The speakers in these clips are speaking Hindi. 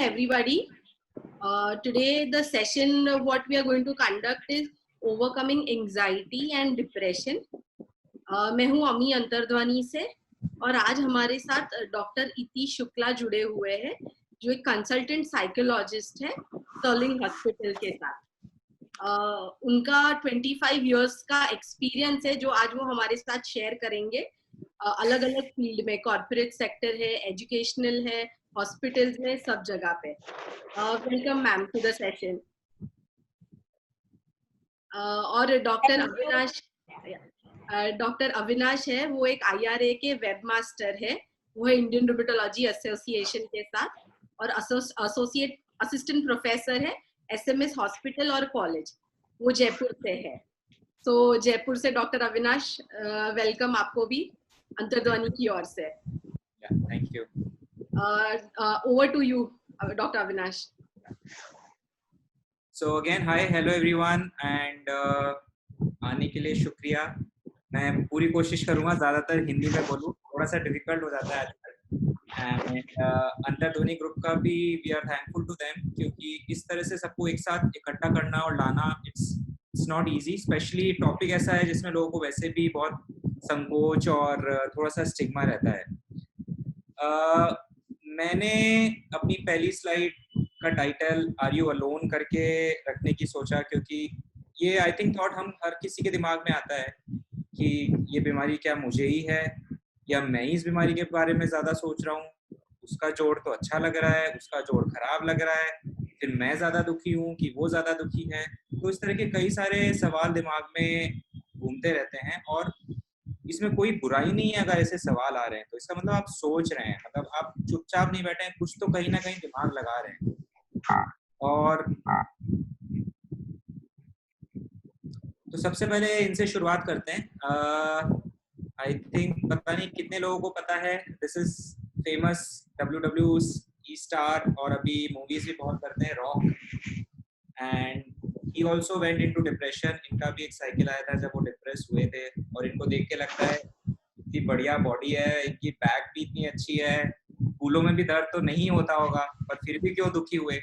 everybody. Today the session what we are going to conduct is overcoming anxiety and depression. मैं हूँ अमी अंतरध्वनि से और आज हमारे साथ डॉक्टर इति शुक्ला जुड़े हुए हैं जो एक कंसल्टेंट साइकोलॉजिस्ट है स्टर्लिंग हॉस्पिटल के साथ. उनका 25 इयर्स का एक्सपीरियंस है जो आज वो हमारे साथ शेयर करेंगे. अलग अलग फील्ड में, कॉर्पोरेट सेक्टर है, एजुकेशनल है, हॉस्पिटल्स में, सब जगह पे. Welcome ma'am to the session. और डॉक्टर अविनाश है, वो एक IRA के वेब मास्टर है. वो है इंडियन रूमेटोलॉजी एसोसिएशन के साथ और एसोसिएट असिस्टेंट प्रोफेसर है SMS हॉस्पिटल और कॉलेज. वो जयपुर से है. तो जयपुर से डॉक्टर अविनाश, वेलकम आपको भी अंतर्ध्वनि की ओर से. Thank you. Over to you doctor Avinash. So again hi, hello everyone and आने के लिए शुक्रिया. मैं पूरी कोशिश करूंगा ज़्यादातर हिंदी में बोलूं, थोड़ा सा डिफिकल्ट हो जाता है आजकल. एंड अंतर्ध्वनि ग्रुप का भी we are thankful to them, क्योंकि इस तरह से सबको एक साथ इकट्ठा करना और लाना it's not easy. Specially topic ऐसा है जिसमें लोगों को वैसे भी बहुत संकोच और थोड़ा सा स्टिग्मा रहता है. मैंने अपनी पहली स्लाइड का टाइटल आर यू अलोन करके रखने की सोचा, क्योंकि ये आई थिंक थॉट हम हर किसी के दिमाग में आता है कि ये बीमारी क्या मुझे ही है या मैं ही इस बीमारी के बारे में ज़्यादा सोच रहा हूँ. उसका जोड़ तो अच्छा लग रहा है, उसका जोड़ खराब लग रहा है, फिर मैं ज़्यादा दुखी हूँ कि वो ज़्यादा दुखी है. तो इस तरह के कई सारे सवाल दिमाग में घूमते रहते हैं और इसमें कोई बुराई नहीं है अगर ऐसे सवाल आ रहे हैं. तो इसका मतलब आप सोच रहे हैं, मतलब आप चुपचाप नहीं बैठे हैं, कुछ तो कहीं ना कहीं दिमाग लगा रहे हैं. और तो सबसे पहले इनसे शुरुआत करते हैं. आई थिंक पता नहीं कितने लोगों को पता है, this is famous WWE star और अभी मूवीज भी बहुत करते हैं, rock. And he also went into depression. इनका भी एक साइकिल आया था जब वो डिप्रेस हुए थे और इनको देख के लगता है इतनी बढ़िया बॉडी है, इनकी बैक भी इतनी अच्छी है, फूलों में भी दर्द तो नहीं होता होगा, पर फिर भी क्यों दुखी हुए.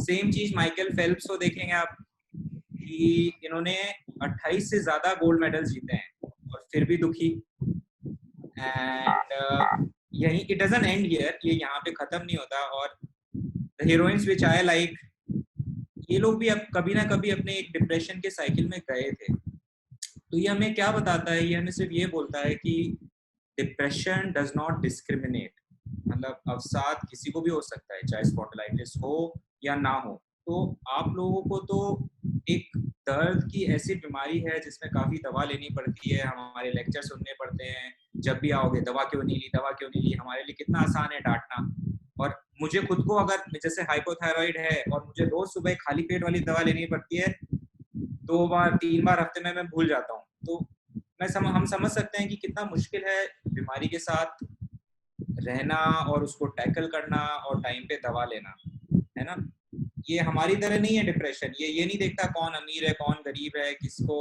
सेम चीज माइकल फेल्प्स को देखेंगे आप कि इन्होंने 28 से ज्यादा गोल्ड मेडल जीते हैं और फिर भी दुखी. एंड यही इट डजंट एंड हियर, ये यहाँ पे खत्म नहीं होता. और the heroines which I like, ये लोग भी अब कभी ना कभी अपने एक डिप्रेशन के साइकिल में गए थे. तो ये हमें क्या बताता है? ये हमें सिर्फ ये बोलता है कि डिप्रेशन डज नॉट डिस्क्रिमिनेट. मतलब अवसाद किसी को भी हो सकता है, चाहे स्पॉन्डिलाइटिस हो या ना हो. तो आप लोगों को तो एक दर्द की ऐसी बीमारी है जिसमें काफ़ी दवा लेनी पड़ती है, हमारे लेक्चर सुनने पड़ते हैं, जब भी आओगे दवा क्यों नहीं ली, दवा क्यों नहीं ली. हमारे लिए कितना आसान है डांटना. और मुझे खुद को अगर जैसे हाइपोथायराइड है और मुझे रोज सुबह खाली पेट वाली दवा लेनी पड़ती है, 2 बार 3 बार हफ्ते में मैं भूल जाता हूँ. तो हम समझ सकते हैं कि कितना मुश्किल है बीमारी के साथ रहना और उसको टैकल करना और टाइम पे दवा लेना, है ना. ये हमारी तरह नहीं है डिप्रेशन. ये नहीं देखता कौन अमीर है कौन गरीब है, किसको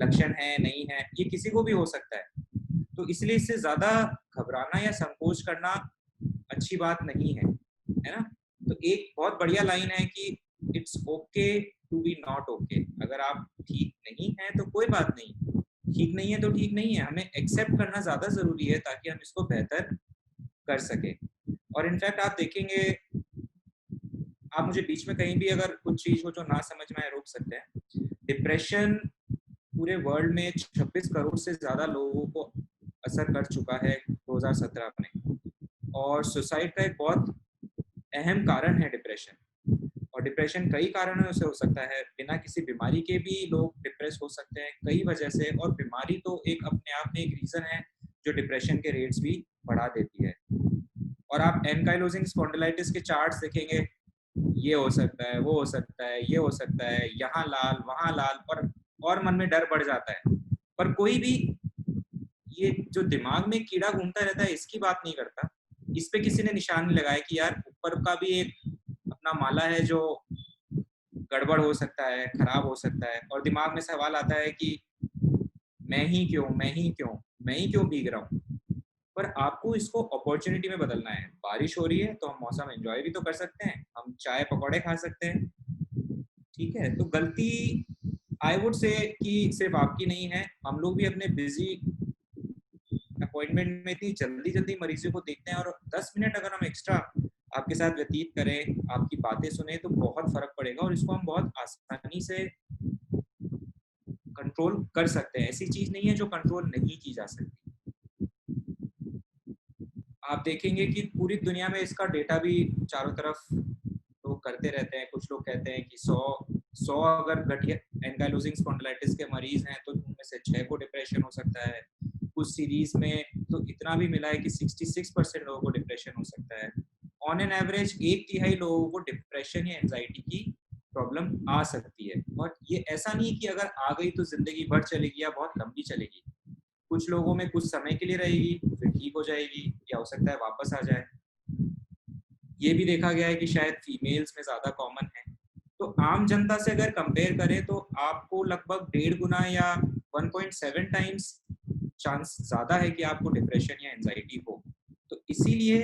लक्षण है नहीं है, ये किसी को भी हो सकता है. तो इसलिए इससे ज्यादा घबराना या संकोच करना अच्छी बात नहीं है, है ना. तो एक बहुत बढ़िया लाइन है कि it's okay to be not okay. अगर आप ठीक नहीं हैं तो कोई बात नहीं, ठीक नहीं है तो ठीक नहीं है. हमें एक्सेप्ट करना ज्यादा जरूरी है ताकि हम इसको बेहतर कर सके. और इनफैक्ट आप देखेंगे, आप मुझे बीच में कहीं भी अगर कुछ चीज हो जो ना समझ में आए रोक सकते हैं. डिप्रेशन पूरे वर्ल्ड में 26 करोड़ से ज्यादा लोगों को असर कर चुका है 2017 में. और सुसाइड का एक बहुत अहम कारण है डिप्रेशन. और डिप्रेशन कई कारणों से हो सकता है, बिना किसी बीमारी के भी लोग डिप्रेस हो सकते हैं कई वजह से. और बीमारी तो एक अपने आप में एक रीजन है जो डिप्रेशन के रेट्स भी बढ़ा देती है. और आप एनकाइलोजिंग स्पॉन्डिलाइटिस के चार्ट्स देखेंगे, ये हो सकता है, वो हो सकता है, ये हो सकता है, यहाँ लाल वहाँ लाल, और मन में डर बढ़ जाता है. पर कोई भी ये जो दिमाग में कीड़ा घूमता रहता है इसकी बात नहीं करता. इस पे किसी ने निशान नहीं लगाया कि यार ऊपर का भी एक अपना माला है जो गड़बड़ हो सकता है, खराब हो सकता है. और दिमाग में सवाल आता है कि मैं ही क्यों भीग रहा हूँ. पर आपको इसको अपॉर्चुनिटी में बदलना है। बारिश हो रही है तो हम मौसम एंजॉय भी तो कर सकते हैं, हम चाय पकौड़े खा सकते हैं, ठीक है। तो गलती आई वुड से कि सिर्फ आपकी नहीं है, हम लोग भी अपने बिजी अपॉइंटमेंट में इतनी जल्दी जल्दी मरीजों को देखते हैं, और 10 मिनट अगर हम एक्स्ट्रा आपके साथ व्यतीत करें, आपकी बातें सुने, तो बहुत फर्क पड़ेगा और इसको हम बहुत आसानी से कंट्रोल कर सकते हैं। ऐसी चीज नहीं है जो कंट्रोल नहीं की जा सकती। आप देखेंगे कि पूरी दुनिया में इसका डेटा भी चारों तरफ लोग करते रहते हैं। कुछ लोग कहते हैं कि 100 अगर गठिया एंकाइलोजिंग स्पॉन्डिलाइटिस के मरीज हैं तो उनमें से 6 को डिप्रेशन हो सकता है। कुछ सीरीज में तो इतना भी मिला है कि 66% लोगों को डिप्रेशन हो सकता है। ऑन एन एवरेज 1/3 लोगों को डिप्रेशन या एंजाइटी की प्रॉब्लम आ सकती है। और ये ऐसा नहीं कि अगर आ गई तो जिंदगी भर चलेगी या बहुत लंबी चलेगी। कुछ लोगों में कुछ समय के लिए रहेगी, फिर ठीक हो जाएगी, या हो सकता है वापस आ जाए। ये भी देखा गया है कि शायद फीमेल्स में ज़्यादा कॉमन है। तो आम जनता से अगर कंपेयर करें तो आपको लगभग 1.5 गुना या 1.7 टाइम्स चांस ज़्यादा है कि आपको डिप्रेशन या एंजाइटी हो। तो इसीलिए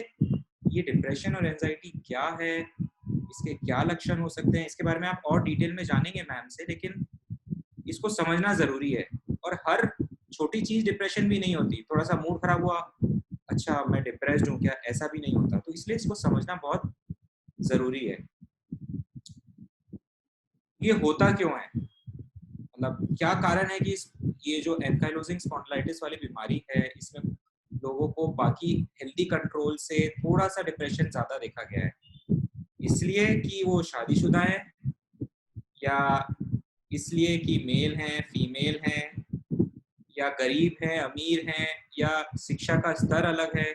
ये डिप्रेशन और एंजाइटी क्या है, इसके क्या लक्षण हो सकते हैं, इसके बारे में आप और डिटेल में जानेंगे मैम से, लेकिन इसको समझना ज़रूरी है। और हर छोटी चीज़ डिप्रेशन भी नहीं होती। थोड़ा सा मूड खराब हुआ, अच्छा मैं डिप्रेस्ड हूँ क्या, ऐसा भी नहीं होता। तो इसलिए इसको समझना बहुत ज़रूरी है। ये होता क्यों है, मतलब क्या कारण है कि ये जो एंकाइलोजिंग स्पॉन्डिलाइटिस वाली बीमारी है, इसमें लोगों को बाकी हेल्दी कंट्रोल से थोड़ा सा डिप्रेशन ज़्यादा देखा गया है? इसलिए कि वो शादीशुदा है, या इसलिए कि मेल हैं, फीमेल हैं, या गरीब हैं, अमीर हैं, या शिक्षा का स्तर अलग है?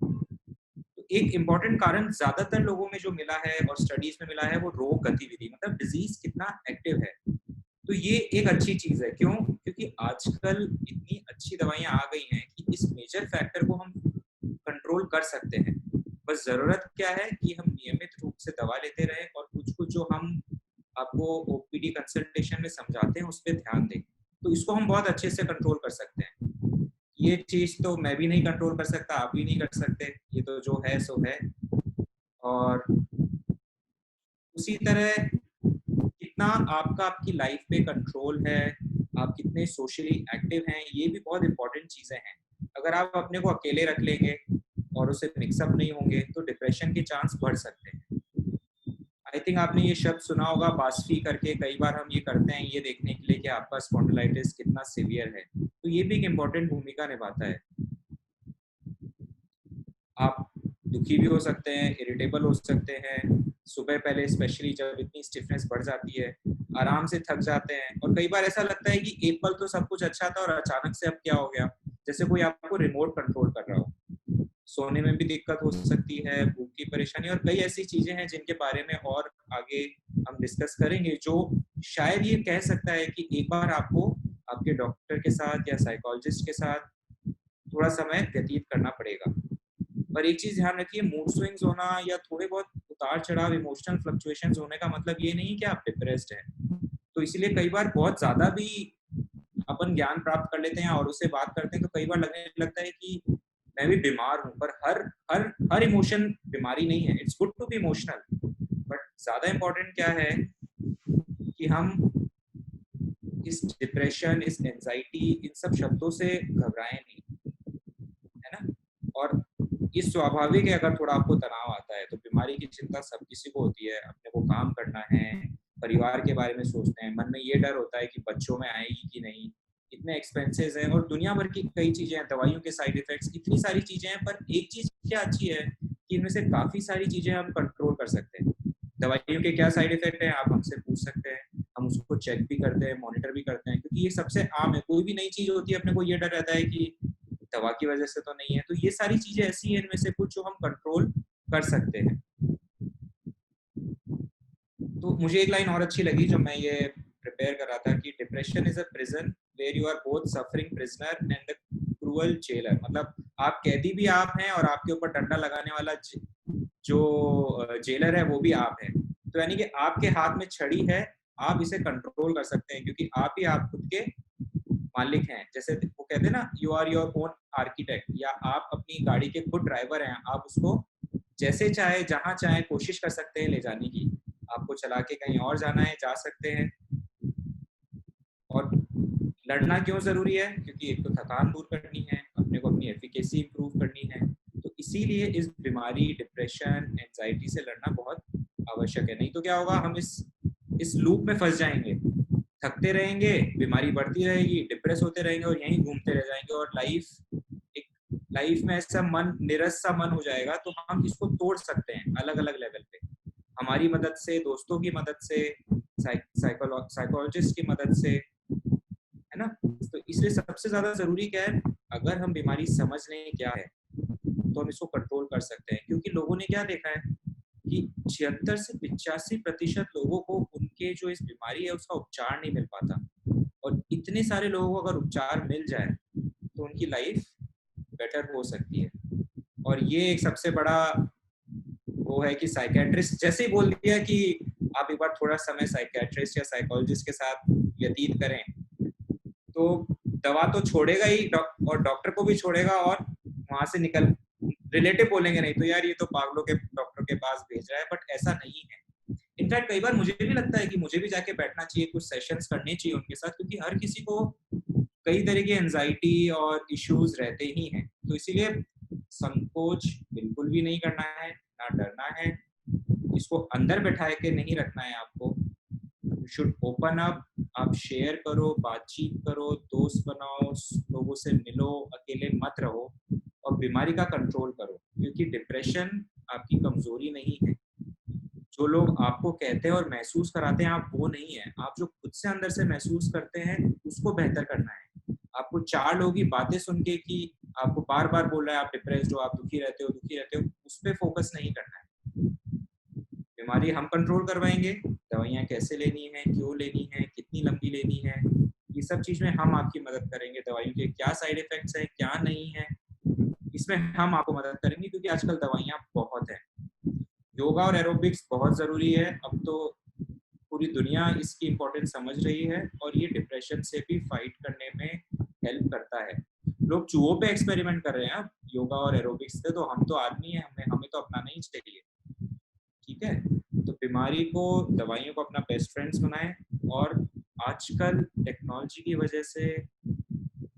तो एक इम्पॉर्टेंट कारण ज्यादातर लोगों में जो मिला है और स्टडीज में मिला है, वो रोग गतिविधि, मतलब डिजीज कितना एक्टिव है। तो ये एक अच्छी चीज है। क्यों? क्योंकि आजकल इतनी अच्छी दवाइयां आ गई हैं कि इस मेजर फैक्टर को हम कंट्रोल कर सकते हैं। बस जरूरत क्या है कि हम नियमित रूप से दवा लेते रहें, और कुछ कुछ जो हम आपको ओपीडी कंसल्टेशन में समझाते हैं उस पर ध्यान दें। तो इसको हम बहुत अच्छे से कंट्रोल कर सकते हैं। ये चीज तो मैं भी नहीं कंट्रोल कर सकता, आप भी नहीं कर सकते, ये तो जो है सो है। और उसी तरह कितना आपका आपकी लाइफ पे कंट्रोल है, आप कितने सोशली एक्टिव हैं, ये भी बहुत इंपॉर्टेंट चीजें हैं। अगर आप अपने को अकेले रख लेंगे और उसे मिक्सअप नहीं होंगे तो डिप्रेशन के चांस बढ़ सकते हैं। आई थिंक आपने ये शब्द सुना होगा बासफी करके। कई बार हम ये करते हैं ये देखने के लिए कि आपका स्पॉन्डिलाइटिस कितना सीवियर है। तो ये भी एक इम्पोर्टेंट भूमिका निभाता है। आप दुखी भी हो सकते हैं, इरिटेबल हो सकते हैं, सुबह पहले स्पेशली जब इतनी स्टिफनेस बढ़ जाती है, आराम से थक जाते हैं, और कई बार ऐसा लगता है कि एक पल तो सब कुछ अच्छा था और अचानक से अब क्या हो गया, जैसे कोई आपको रिमोट कंट्रोल कर रहा हो। सोने में भी दिक्कत हो सकती है, भूख की परेशानी, और कई ऐसी चीजें हैं जिनके बारे में और आगे हम डिस्कस करेंगे, जो शायद ये कह सकता है कि एक बार आपको आपके डॉक्टर के साथ या साइकोलॉजिस्ट के साथ थोड़ा समय व्यतीत करना पड़ेगा। पर एक चीज ध्यान रखिए, मूड स्विंग्स होना या थोड़े बहुत उतार चढ़ाव, इमोशनल फ्लक्चुएशंस होने का मतलब ये नहीं कि आप डिप्रेस्ड हैं। तो इसीलिए कई बार बहुत ज्यादा भी अपन ज्ञान प्राप्त कर लेते हैं और उससे बात करते हैं तो कई बार लगने लगता है कि मैं भी बीमार हूँ। पर हर हर हर इमोशन बीमारी नहीं है। It's good to be emotional, but ज्यादा इम्पोर्टेंट क्या है कि हम इस डिप्रेशन, इस एंजाइटी, इन सब शब्दों से घबराएं नहीं, है ना। और ये स्वाभाविक है, अगर थोड़ा आपको तनाव आता है तो बीमारी की चिंता सब किसी को होती है। अपने को काम करना है, परिवार के बारे में सोचते हैं, मन में ये डर होता है कि बच्चों में आएगी कि नहीं, इतने एक्सपेंसेस हैं, और दुनिया भर की कई चीजें हैं, दवाइयों के साइड इफेक्ट्स, इतनी सारी चीजें हैं। पर एक चीज क्या अच्छी है कि इनमें से काफी सारी चीजें हम कंट्रोल कर सकते हैं। दवाइयों के क्या साइड इफेक्ट हैं आप हमसे पूछ सकते हैं, हम उसको चेक भी करते हैं, मॉनिटर भी करते हैं, क्योंकि ये सबसे आम है। कोई भी नई चीज होती है अपने को ये डर रहता है कि दवा की वजह से तो नहीं है। तो ये सारी चीजें ऐसी हैं इनमें से कुछ जो हम कंट्रोल कर सकते हैं। तो मुझे एक लाइन और अच्छी लगी जो मैं ये प्रिपेयर कर रहा था कि depression is a prison where you are both suffering prisoner and the cruel jailer. मतलब आप कैदी भी आप हैं और आपके ऊपर डंडा लगाने वाला जो जेलर है वो भी आप हैं। तो यानी कि आपके हाथ में छड़ी है, आप इसे कंट्रोल कर सकते हैं, क्योंकि आप ही आप खुद के मालिक हैं, जैसे वो कहते हैं ना, you are your own architect, या आप अपनी गाड़ी के खुद ड्राइवर हैं, आप उसको जैसे चाहे जहाँ चाहे कोशिश कर सकते हैं ले जाने की। आपको चला के कहीं और जाना है जा सकते हैं। और लड़ना क्यों ज़रूरी है? क्योंकि एक तो थकान दूर करनी है, अपने को अपनी एफिकेसी इम्प्रूव करनी है, तो इसीलिए इस बीमारी, डिप्रेशन, एंजाइटी से लड़ना बहुत आवश्यक है। नहीं तो क्या होगा, हम इस लूप में फंस जाएंगे, थकते रहेंगे, बीमारी बढ़ती रहेगी, डिप्रेस होते रहेंगे और यहीं घूमते रह जाएंगे, और लाइफ में ऐसा मन, निरस सा मन हो जाएगा। तो हम इसको तोड़ सकते हैं अलग अलग लेवल पे, हमारी मदद से, दोस्तों की मदद से, साइकोलॉजिस्ट की मदद से, है ना। तो इसलिए सबसे ज्यादा जरूरी क्या है, अगर हम बीमारी समझ लें क्या है तो हम इसको कंट्रोल कर सकते हैं। क्योंकि लोगों ने क्या देखा है कि 76 से 85% लोगों को उनके जो इस बीमारी है उसका उपचार नहीं मिल पाता, और इतने सारे लोगों को अगर उपचार मिल जाए तो उनकी लाइफ बेटर हो सकती है। और ये एक सबसे बड़ा वो है कि साइकेट्रिस्ट जैसे ही बोल दिया कि आप एक बार थोड़ा समय साइकेट्रिस्ट या साइकोलॉजिस्ट के साथ व्यतीत करें, तो दवा तो छोड़ेगा ही, और डॉक्टर को भी छोड़ेगा, और वहां से निकल, रिलेटिव बोलेंगे नहीं तो यार ये तो पागलों के डॉक्टर के पास भेज रहा है, बट ऐसा नहीं है। इनफैक्ट कई बार मुझे भी लगता है कि मुझे भी जाके बैठना चाहिए, कुछ सेशंस करने चाहिए उनके साथ, क्योंकि हर किसी को कई तरह की एंजाइटी और इश्यूज रहते ही हैं। तो इसीलिए संकोच बिल्कुल भी नहीं करना है, ना डरना है, इसको अंदर बैठा के नहीं रखना है आपको। यू शुड ओपन अप, आप शेयर करो, बातचीत करो, दोस्त बनाओ, लोगों से मिलो, अकेले मत रहो, और बीमारी का कंट्रोल करो। क्योंकि डिप्रेशन आपकी कमजोरी नहीं है, जो लोग आपको कहते हैं और महसूस कराते हैं आप वो नहीं है, आप जो खुद से अंदर से महसूस करते हैं उसको बेहतर करना है। आपको 4 लोगों की बातें सुन के कि आपको बार बार बोल रहा है आप डिप्रेस्ड हो, आप दुखी रहते हो, उस पर फोकस नहीं करना है। बीमारी हम कंट्रोल करवाएंगे, दवाइयाँ कैसे लेनी है, क्यों लेनी है, कितनी लंबी लेनी है, ये सब चीज में हम आपकी मदद करेंगे। दवाइयों के क्या साइड इफेक्ट्स हैं, क्या नहीं है, इसमें हम आपको मदद करेंगे, क्योंकि आजकल दवाइयाँ बहुत हैं। योगा और एरोबिक्स बहुत ज़रूरी है, अब तो पूरी दुनिया इसकी इम्पोर्टेंस समझ रही है, और ये डिप्रेशन से भी फाइट करने में हेल्प करता है। लोग चूहों पे एक्सपेरिमेंट कर रहे हैं अब योगा और एरोबिक्स से, तो हम तो आदमी हैं, हमें तो अपनाना ही चाहिए। ठीक है, तो बीमारी को, दवाइयों को अपना बेस्ट फ्रेंड्स बनाएं। और आजकल टेक्नोलॉजी की वजह से,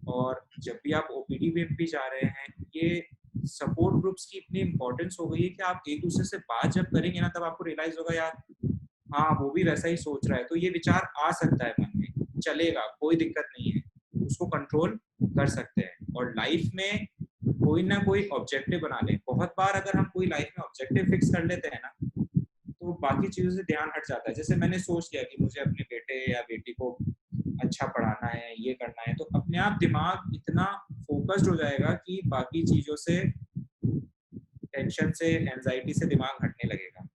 और जब भी आप ओपीडी में भी जा रहे हैं, ये सपोर्ट ग्रुप्स की इतनी इंपॉर्टेंस हो गई है कि आप एक दूसरे से बात जब करेंगे ना, तब आपको रियलाइज होगा यार हाँ वो भी वैसा ही सोच रहा है, तो ये विचार आ सकता है मन में, चलेगा, कोई दिक्कत नहीं है, उसको कंट्रोल कर सकते हैं। और लाइफ में कोई ना कोई ऑब्जेक्टिव बना लें। बहुत बार अगर हम कोई लाइफ में ऑब्जेक्टिव फिक्स कर लेते हैं ना, तो बाकी चीजों से ध्यान हट जाता है। जैसे मैंने सोच लिया कि मुझे अपने बेटे या बेटी को अच्छा पढ़ाना है, ये करना है, तो अपने आप दिमाग इतना फोकस्ड हो जाएगा कि बाकी चीजों से, टेंशन से, एंजाइटी से दिमाग हटने लगेगा।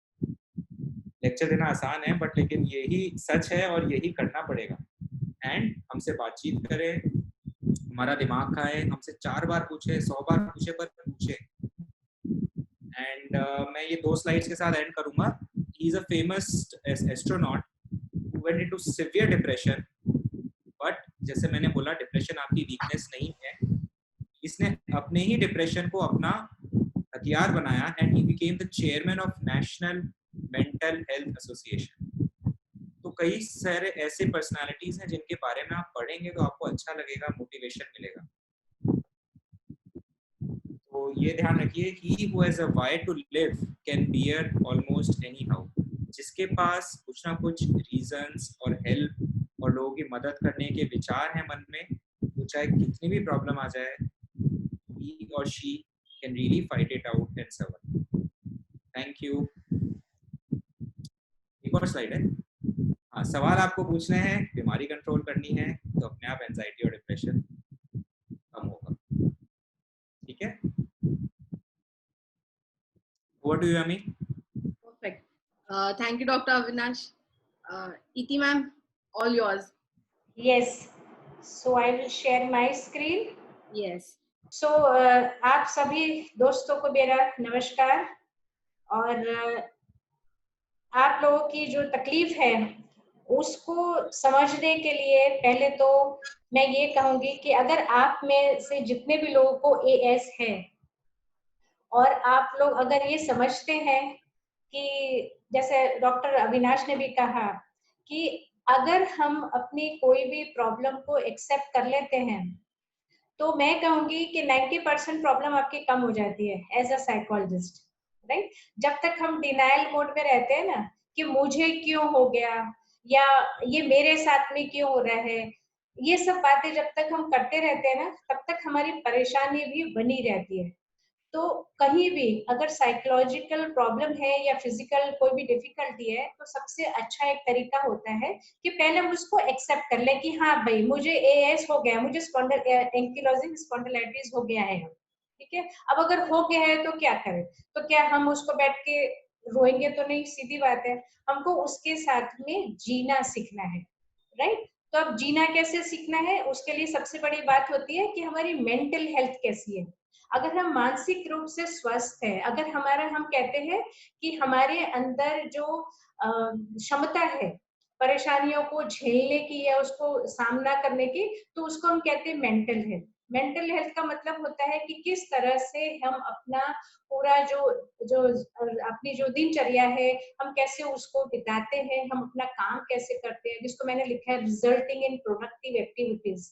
लेक्चर देना आसान है, बट लेकिन यही सच है और यही करना पड़ेगा। एंड हमसे बातचीत करें, हमारा दिमाग खाए, हमसे 4 बार पूछे, 100 बार पूछे, पर पूछे। एंड मैं ये 2 स्लाइड्स के साथ एंड करूंगा। He is a famous astronaut who went into severe depression, but जैसे मैंने बोला डिप्रेशन आपकी वीकनेस नहीं है, इसने अपने ही डिप्रेशन को अपना हथियार बनाया, and he became the chairman of national mental health association. तो कई सारे ऐसे पर्सनालिटीज हैं जिनके बारे में आप पढ़ेंगे तो आपको अच्छा लगेगा, मोटिवेशन मिलेगा। तो ये ध्यान रखिए, he who has a why to live can bear almost anyhow। जिसके पास कुछ ना कुछ रीजंस और हेल्प और लोगों की मदद करने के विचार हैं मन में, तो चाहे कितनी भी प्रॉब्लम आ जाए, he or she can really fight it out and survive। Thank you. एक और स्लाइड है। हाँ, सवाल आपको पूछने हैं, बीमारी कंट्रोल करनी है तो अपने आप एंजाइटी और डिप्रेशन कम होगा। ठीक है, ओवर टू यू अमी। Perfect. Thank you, Dr. Avinash. Iti ma'am, all yours. Yes. So I will share my screen. Yes. So आप सभी दोस्तों को मेरा नमस्कार। और आप लोगों की जो तकलीफ है उसको समझने के लिए पहले तो मैं ये कहूंगी कि अगर आप में से जितने भी लोगों को एएस है और आप लोग अगर ये समझते हैं कि जैसे डॉक्टर अविनाश ने भी कहा कि अगर हम अपनी कोई भी प्रॉब्लम को एक्सेप्ट कर लेते हैं तो मैं कहूंगी कि 90% प्रॉब्लम आपकी कम हो जाती है एज अ साइकोलॉजिस्ट, राइट। जब तक हम डिनायल मोड में रहते हैं ना कि मुझे क्यों हो गया या ये मेरे साथ में क्यों हो रहा है, ये सब बातें जब तक हम करते रहते हैं ना तब तक हमारी परेशानी भी बनी रहती है। तो कहीं भी अगर साइकोलॉजिकल प्रॉब्लम है या फिजिकल कोई भी डिफिकल्टी है तो सबसे अच्छा एक तरीका होता है कि पहले हम उसको एक्सेप्ट कर ले कि हाँ भाई मुझे एएस हो गया, मुझे एंकिलोजिंग स्पॉन्डिलाइटिस हो गया है, ठीक है। अब अगर हो गया है तो क्या करें, तो क्या हम उसको बैठ के रोएंगे तो नहीं, सीधी बात है, हमको उसके साथ में जीना सीखना है, राइट। तो अब जीना कैसे सीखना है, उसके लिए सबसे बड़ी बात होती है कि हमारी मेंटल हेल्थ कैसी है। अगर हम मानसिक रूप से स्वस्थ है, अगर हमारा हम कहते हैं कि हमारे अंदर जो क्षमता है परेशानियों को झेलने की या उसको सामना करने की, तो उसको हम कहते हैं मेंटल हेल्थ। मेंटल हेल्थ का मतलब होता है कि किस तरह से हम अपना पूरा जो जो अपनी जो दिनचर्या है हम कैसे उसको बिताते हैं, हम अपना काम कैसे करते हैं, जिसको मैंने लिखा है रिजल्टिंग इन प्रोडक्टिव एक्टिविटीज।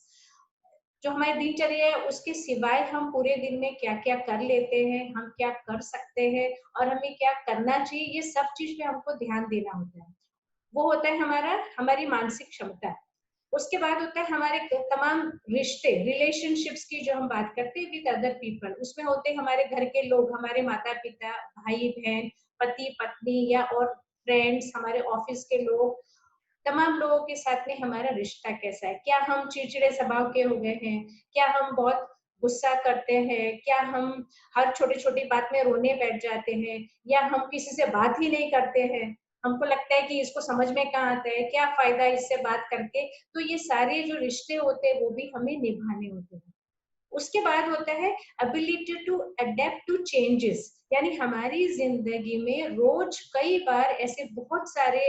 जो हमारी दिनचर्या है उसके सिवाय हम पूरे दिन में क्या क्या कर लेते हैं, हम क्या कर सकते हैं और हमें क्या करना चाहिए, ये सब चीज पे हमको ध्यान देना होता है। वो होता है हमारी मानसिक क्षमता। उसके बाद होता है हमारे तमाम रिश्ते, रिलेशनशिप्स की जो हम बात करते हैं विद अदर पीपल, उसमें होते हैं हमारे घर के लोग, हमारे माता पिता, भाई बहन, पति पत्नी या और फ्रेंड्स, हमारे ऑफिस के लोग, तमाम लोगों के साथ में हमारा रिश्ता कैसा है। क्या हम चिड़चिड़े स्वभाव के हो गए हैं, क्या हम बहुत गुस्सा करते हैं, क्या हम हर छोटी छोटी बात में रोने बैठ जाते हैं, या हम किसी से बात ही नहीं करते हैं, हमको लगता है कि इसको समझ में कहाँ आता है, क्या फायदा इससे बात करके। तो ये सारे जो रिश्ते होते हैं वो भी हमें निभाने होते हैं। उसके बाद होता है ability to adapt to changes, यानी हमारी जिंदगी में रोज कई बार ऐसे बहुत सारे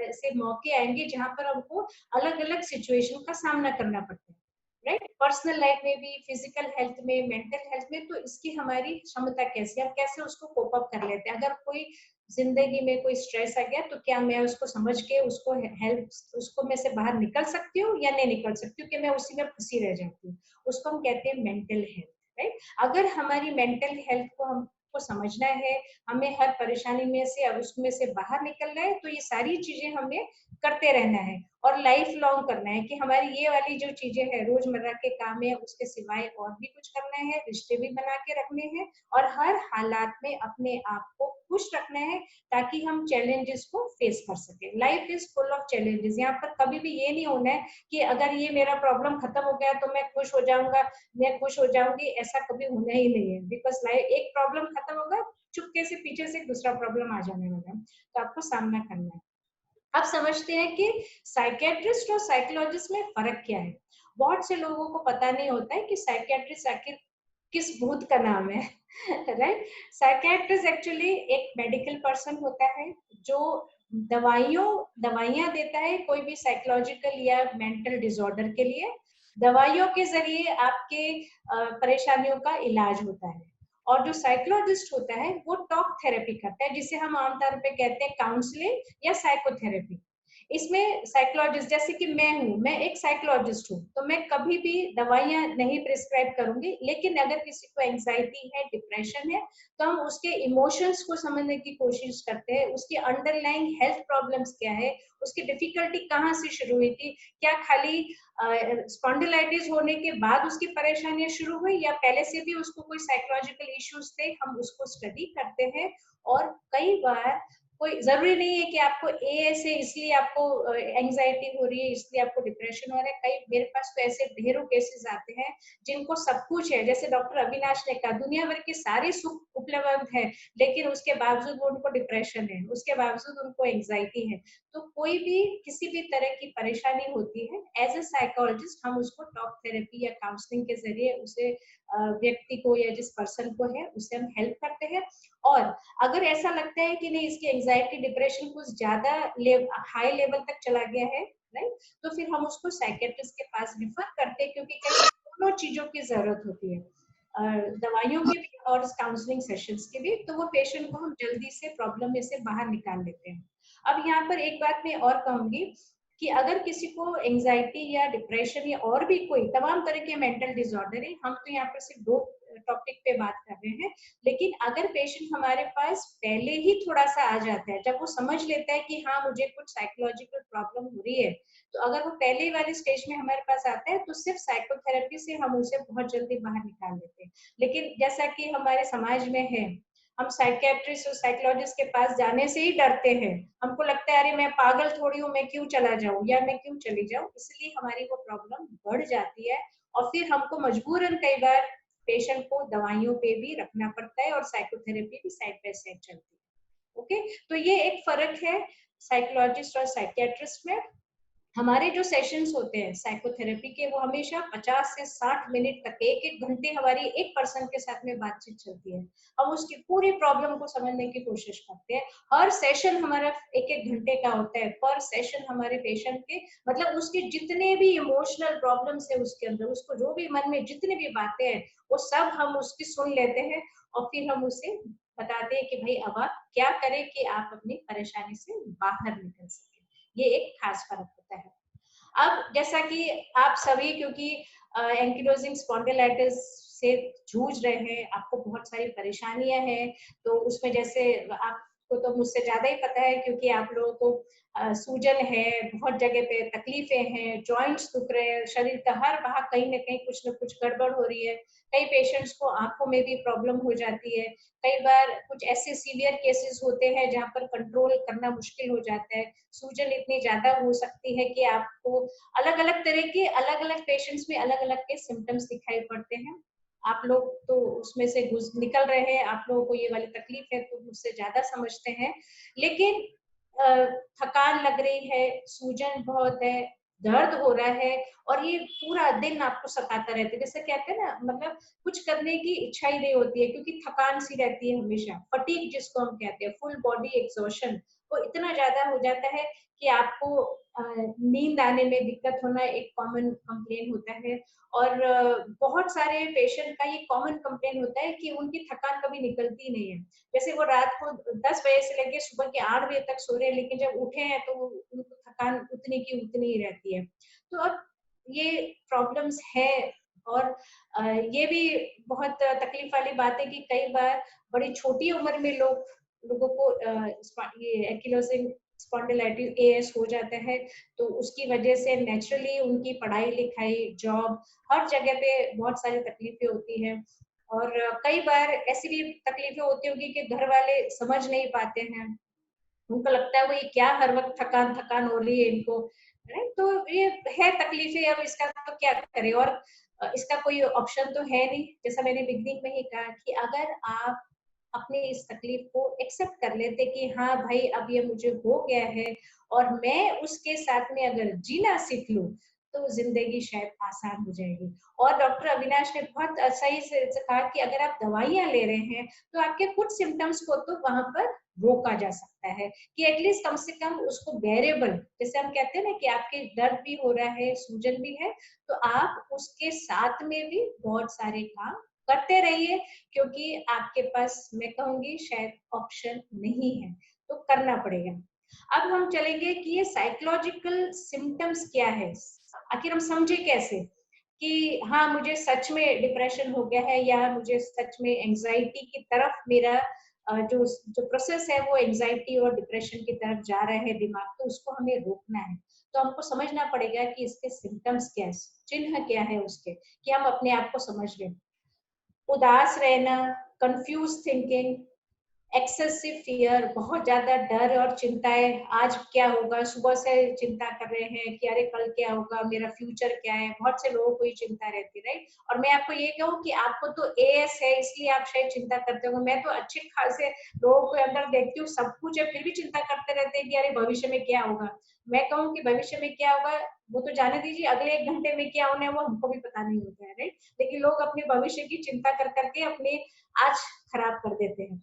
ऐसे मौके आएंगे जहां पर हमको अलग अलग सिचुएशन का सामना करना पड़ता है, राइट। पर्सनल लाइफ में भी, फिजिकल हेल्थ में, मेंटल हेल्थ में, तो इसकी हमारी क्षमता कैसी है, हम कैसे उसको कोप अप कर लेते हैं। अगर कोई जिंदगी में कोई स्ट्रेस आ गया तो क्या मैं उसको समझ के उसको हेल्प, उसको मैं से बाहर निकल सकती हूँ या नहीं निकल सकती हूँ, कि मैं उसी में फंसी रह जाती हूँ। उसको हम कहते हैं मेंटल हेल्थ, राइट। अगर हमारी मेंटल हेल्थ को हमको समझना है, हमें हर परेशानी में से अब उसमें से बाहर निकलना है, तो ये सारी चीजें हमें करते रहना है और लाइफ लॉन्ग करना है कि हमारी ये वाली जो चीजें हैं रोजमर्रा के काम है उसके सिवाय और भी कुछ करना है, रिश्ते भी बना के रखने हैं और हर हालात में अपने आप को खुश रखना है ताकि हम चैलेंजेस को फेस कर सके। Life is full of challenges, यहाँ पर कभी भी ये नहीं होना है कि अगर ये मेरा प्रॉब्लम खत्म हो गया तो मैं खुश हो जाऊंगा, मैं खुश हो जाऊंगी, ऐसा कभी होना ही नहीं है। बिकॉज लाइफ एक प्रॉब्लम खत्म होगा, चुपके से पीछे से दूसरा प्रॉब्लम आ जाने वाला है, तो आपको सामना करना है। अब समझते हैं कि साइकेट्रिस्ट और साइकोलॉजिस्ट में फर्क क्या है। बहुत से लोगों को पता नहीं होता है कि साइकेट्रिस्ट आखिर किस भूत का नाम है, राइट। साइकेट्रिस्ट एक्चुअली एक मेडिकल पर्सन होता है जो दवाइयां देता है कोई भी साइकोलॉजिकल या मेंटल डिसऑर्डर के लिए। दवाइयों के जरिए आपके परेशानियों का इलाज होता है। और जो साइकोलॉजिस्ट होता है वो टॉक थेरेपी करता है, जिसे हम आमतौर पे कहते हैं काउंसलिंग या साइकोथेरेपी। इसमें साइकोलॉजिस्ट, जैसे कि मैं हूँ, मैं एक साइकोलॉजिस्ट हूँ, तो मैं कभी भी दवाइयां नहीं प्रिस्क्राइब करूंगी, लेकिन अगर किसी को एंजाइटी है, डिप्रेशन है, तो हम उसके इमोशंस को समझने की कोशिश करते हैं, उसकी अंडरलाइंग हेल्थ प्रॉब्लम्स क्या है, उसकी डिफिकल्टी कहाँ से शुरू हुई थी, क्या खाली स्पॉन्डिलाइटिस होने के बाद उसकी परेशानियां शुरू हुई या पहले से भी उसको कोई साइकोलॉजिकल इश्यूज थे, हम उसको स्टडी करते हैं। और कई बार कोई जरूरी नहीं है कि आपको एएस है इसलिए आपको एंजाइटी हो रही है, इसलिए आपको डिप्रेशन हो रहा है। कई मेरे पास तो ऐसे ढेरों केसेस आते हैं जिनको सब कुछ है, जैसे डॉक्टर अविनाश ने कहा दुनिया भर के सारे सुख उपलब्ध है, लेकिन उसके बावजूद वो उनको डिप्रेशन है, उसके बावजूद उनको एंजाइटी है। तो कोई भी किसी भी तरह की परेशानी होती है, एज ए साइकोलॉजिस्ट हम उसको टॉक थेरेपी या काउंसलिंग के जरिए उसे व्यक्ति को या जिस पर्सन को है उसे हम हेल्प करते हैं। और अगर ऐसा लगता है कि नहीं इसकी एंजाइटी डिप्रेशन कुछ ज्यादा हाई लेवल तक चला गया है, राइट, तो फिर हम उसको साइकेट्रिस्ट के पास रिफर करते हैं, क्योंकि कई दोनों चीजों की जरूरत होती है, दवाइयों की भी और काउंसलिंग सेशंस की भी, तो वो पेशेंट को हम जल्दी से प्रॉब्लम में से बाहर निकाल लेते हैं। अब यहाँ पर एक बात मैं और कहूंगी कि अगर किसी को एंजाइटी या डिप्रेशन या और भी कोई तमाम तरह के मेंटल डिसऑर्डर है, हम तो यहाँ पर सिर्फ 2 टॉपिक पे बात कर रहे हैं, लेकिन अगर पेशेंट हमारे पास पहले ही थोड़ा सा आ जाता है, जब वो समझ लेता है कि हाँ मुझे कुछ साइकोलॉजिकल प्रॉब्लम हो रही है, तो अगर वो पहले वाले स्टेज में हमारे पास आता है तो सिर्फ साइकोथेरेपी से हम उसे बहुत जल्दी बाहर निकाल देते हैं। लेकिन जैसा कि हमारे समाज में है, हम साइकियाट्रिस्ट और साइकोलॉजिस्ट के पास जाने से ही डरते हैं, हमको लगता है अरे मैं पागल थोड़ी हूँ, मैं क्यों चला जाऊं या मैं क्यों चली जाऊं, इसलिए हमारी वो प्रॉब्लम बढ़ जाती है और फिर हमको मजबूरन कई बार पेशेंट को दवाइयों पे भी रखना पड़ता है और साइकोथेरेपी भी साइड बाय साइड चलती है। ओके, तो ये एक फर्क है साइकोलॉजिस्ट और साइकियाट्रिस्ट में। हमारे जो सेशंस होते हैं साइकोथेरेपी के, वो हमेशा 50 से 60 मिनट तक, एक एक घंटे हमारी एक पर्सन के साथ में बातचीत चलती है। हम उसकी पूरी प्रॉब्लम को समझने की कोशिश करते हैं। हर सेशन हमारा एक एक घंटे का होता है, पर सेशन हमारे पेशेंट के मतलब उसके जितने भी इमोशनल प्रॉब्लम्स है उसके अंदर, उसको जो भी मन में जितनी भी बातें हैं वो सब हम उसकी सुन लेते हैं और फिर हम उसे बताते हैं कि भाई अब आप क्या करें कि आप अपनी परेशानी से बाहर निकल सके। ये एक खास फर्क होता है। अब जैसा कि आप सभी, क्योंकि एंकिलोजिंग स्पॉन्डिलाइटिस से जूझ रहे हैं, आपको बहुत सारी परेशानियां हैं, तो उसमें जैसे आपको तो मुझसे ज्यादा ही पता है, क्योंकि आप लोगों को सूजन है, बहुत जगह पे तकलीफें हैं, जॉइंट्स दुख रहे हैं, शरीर का हर भाग कहीं ना कहीं कुछ ना कुछ गड़बड़ हो रही है। कई पेशेंट्स को आंखों में भी प्रॉब्लम हो जाती है। कई बार कुछ ऐसे सीवियर केसेस होते हैं जहाँ पर कंट्रोल करना मुश्किल हो जाता है। सूजन इतनी ज्यादा हो सकती है कि आपको अलग अलग तरह के अलग अलग पेशेंट्स में अलग अलग के सिम्टम्स दिखाई पड़ते हैं। आप लोग तो उसमें से निकल रहे हैं, आप लोगों को ये वाली तकलीफ है तो मुझसे ज्यादा समझते हैं। लेकिन थकान लग रही है, सूजन बहुत है, दर्द हो रहा है और ये पूरा दिन आपको सताता रहता है, जैसे कहते हैं ना, मतलब कुछ करने की इच्छा ही नहीं होती है, क्योंकि थकान सी रहती है हमेशा। फटीग जिसको हम कहते हैं, फुल बॉडी एक्सॉशन, वो इतना ज्यादा हो जाता है कि आपको नींद आने में दिक्कत होना एक कॉमन कंप्लेन होता है। और बहुत सारे पेशेंट का ये कॉमन कंप्लेन होता है कि उनकी थकान कभी निकलती नहीं है। जैसे वो रात को 10 बजे से लेकर सुबह के 8 बजे तक सो रहे हैं, लेकिन जब उठे हैं तो उनको थकान उतनी की उतनी ही रहती है। तो अब ये प्रॉब्लम्स है। और ये भी बहुत तकलीफ वाली बात है कि कई बार बड़ी छोटी उम्र में लोगों को ये एंकिलोजिंग स्पॉन्डिलाइटिस एएस हो जाता है, तो उसकी वजह से नेचुरली उनकी पढ़ाई लिखाई, जॉब, हर जगह पे बहुत सारी तकलीफें होती हैं। और कई बार ऐसी भी तकलीफें होती होगी कि घर वाले समझ नहीं पाते हैं, उनको लगता है वो ये क्या हर वक्त थकान थकान हो रही है इनको, राइट। तो ये है तकलीफें, अब इसका तो क्या करें। और इसका कोई ऑप्शन तो है नहीं, जैसा मैंने बिगनिंग में ही कहा कि अगर आप अपने इस तकलीफ को एक्सेप्ट कर लेते कि हाँ भाई अब ये मुझे हो गया है और मैं उसके साथ में अगर जीना सीख लूं तो जिंदगी शायद आसान हो जाएगी। और डॉक्टर अविनाश ने बहुत सही से कहा कि अगर आप दवाइयां ले रहे हैं तो आपके कुछ सिम्टम्स को तो वहां पर रोका जा सकता है, कि एटलीस्ट कम से कम उसको बेरेबल, जैसे हम कहते हैं ना कि आपके दर्द भी हो रहा है, सूजन भी है, तो आप उसके साथ में भी बहुत सारे काम करते रहिए, क्योंकि आपके पास मैं कहूंगी शायद ऑप्शन नहीं है, तो करना पड़ेगा। अब हम चलेंगे कि ये साइकोलॉजिकल सिम्टम्स क्या है, आखिर हम समझे कैसे कि हाँ मुझे सच में डिप्रेशन हो गया है या मुझे सच में एंजाइटी की तरफ मेरा जो जो प्रोसेस है वो एंजाइटी और डिप्रेशन की तरफ जा रहा है दिमाग, तो उसको हमें रोकना है। तो हमको समझना पड़ेगा कि इसके सिम्टम्स क्या है, चिन्ह क्या है उसके, कि हम अपने आप को समझ लें। उदास रहना, कंफ्यूज थिंकिंग, एक्सेसिव फियर, बहुत ज्यादा डर और चिंताएं, आज क्या होगा, सुबह से चिंता कर रहे हैं कि अरे कल क्या होगा, मेरा फ्यूचर क्या है, बहुत से लोगों को ये चिंता रहती है, राइट। और मैं आपको ये कहूँ कि आपको तो एएस है इसलिए आप शायद चिंता करते हो, मैं तो अच्छे खासे लोगों को अंदर देखती हूँ सब कुछ है फिर भी चिंता करते रहते हैं कि अरे भविष्य में क्या होगा। मैं कहूँ कि भविष्य में क्या होगा वो तो जाने दीजिए, अगले 1 घंटे में क्या होना है वो हमको भी पता नहीं होता है, राइट। लेकिन लोग अपने भविष्य की चिंता कर करके अपने आज खराब कर देते हैं।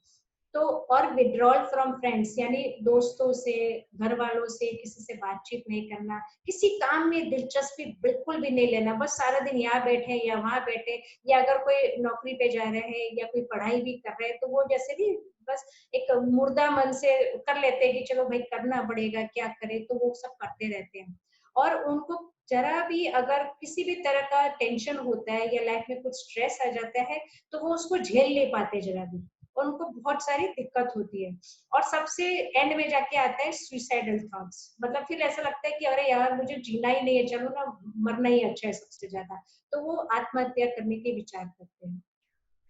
तो और विड्रॉल फ्रॉम फ्रेंड्स, यानी दोस्तों से, घर वालों से किसी से बातचीत नहीं करना, किसी काम में दिलचस्पी बिल्कुल भी नहीं लेना, बस सारा दिन यहाँ बैठे या वहां बैठे, या अगर कोई नौकरी पे जा रहे हैं या कोई पढ़ाई भी कर रहे हैं तो वो जैसे भी बस एक मुर्दा मन से कर लेते हैं कि चलो भाई करना पड़ेगा, क्या करें, तो वो सब करते रहते हैं। और उनको जरा भी अगर किसी भी तरह का टेंशन होता है या लाइफ में कुछ स्ट्रेस आ जाता है तो वो उसको झेल नहीं पाते जरा भी, और उनको बहुत सारी दिक्कत होती है। और सबसे एंड में जाके आता है सुइसाइडल थॉट्स, मतलब फिर ऐसा लगता है कि अरे यार मुझे जीना ही नहीं है, चलो ना मरना ही अच्छा है सबसे ज्यादा, तो वो आत्महत्या करने के विचार करते हैं।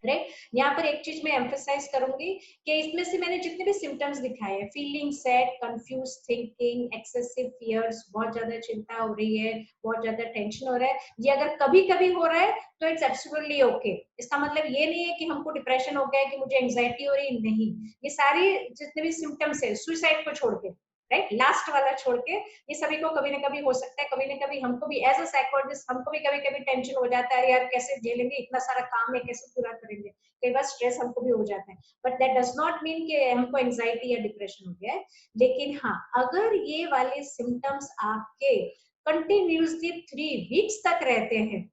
राइट, यहाँ पर एक चीज मैं एम्फेसाइज करूंगी कि इसमें से मैंने जितने भी सिम्टम्स दिखाए हैं, feeling sad, confuse thinking, excessive fears, बहुत ज्यादा चिंता हो रही है, बहुत ज्यादा टेंशन हो रहा है, ये अगर कभी कभी हो रहा है तो इट्स एब्सोल्युटली ओके। इसका मतलब ये नहीं है कि हमको डिप्रेशन हो गया है, कि मुझे एंजाइटी हो रही है, नहीं। ये सारी जितने भी सिम्टम्स है, सुसाइड को छोड़ के, राइट, लास्ट वाला छोड़ के, ये सभी को कभी ना कभी हो सकता है। कभी ना कभी हमको भी एज अ साइकोलॉजिस्ट हमको भी कभी कभी टेंशन हो जाता है, यार कैसे झेलेंगे, इतना सारा काम है कैसे पूरा करेंगे, कई बार स्ट्रेस हमको भी हो जाता है। But that does not mean कि हमको एंजाइटी या डिप्रेशन हो गया है। लेकिन हाँ, अगर ये वाले सिम्टम्स आपके कंटिन्यूसली 3 वीक्स तक रहते हैं,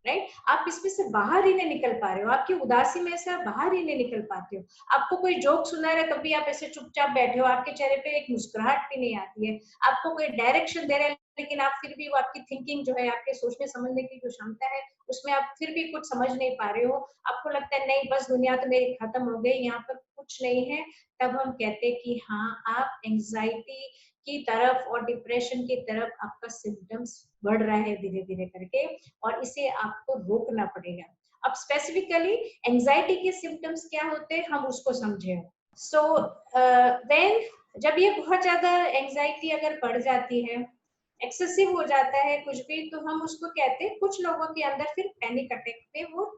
राइट, आप इसमें से बाहर ही नहीं निकल पा रहे हो, आपकी उदासी में से आप बाहर ही नहीं निकल पाते हो, आपको कोई जोक सुना रहा है तब भी आप ऐसे चुपचाप बैठे हो, आपके चेहरे पे एक मुस्कुराहट भी नहीं आती है, आपको कोई डायरेक्शन दे रहा है लेकिन आप फिर भी वो आपकी थिंकिंग जो है, आपके सोचने समझने की जो क्षमता है, उसमें आप फिर भी कुछ समझ नहीं पा रहे हो, आपको लगता है नहीं बस दुनिया तो मेरी खत्म हो गई, यहाँ पर कुछ नहीं है, तब हम कहते हैं कि हाँ, आप एंजाइटी की तरफ और डिप्रेशन की तरफ आपका सिम्टम्स बढ़ रहा है धीरे धीरे करके, और इसे आपको रोकना पड़ेगा। अब स्पेसिफिकली एंजाइटी के सिम्टम्स क्या होते हैं हम उसको समझे। सो व्हेन, जब ये बहुत ज्यादा एंजाइटी अगर बढ़ जाती है, एक्सेसिव हो जाता है कुछ भी, तो हम उसको कहते हैं, कुछ लोगों के अंदर फिर पैनिक अटैक पे वो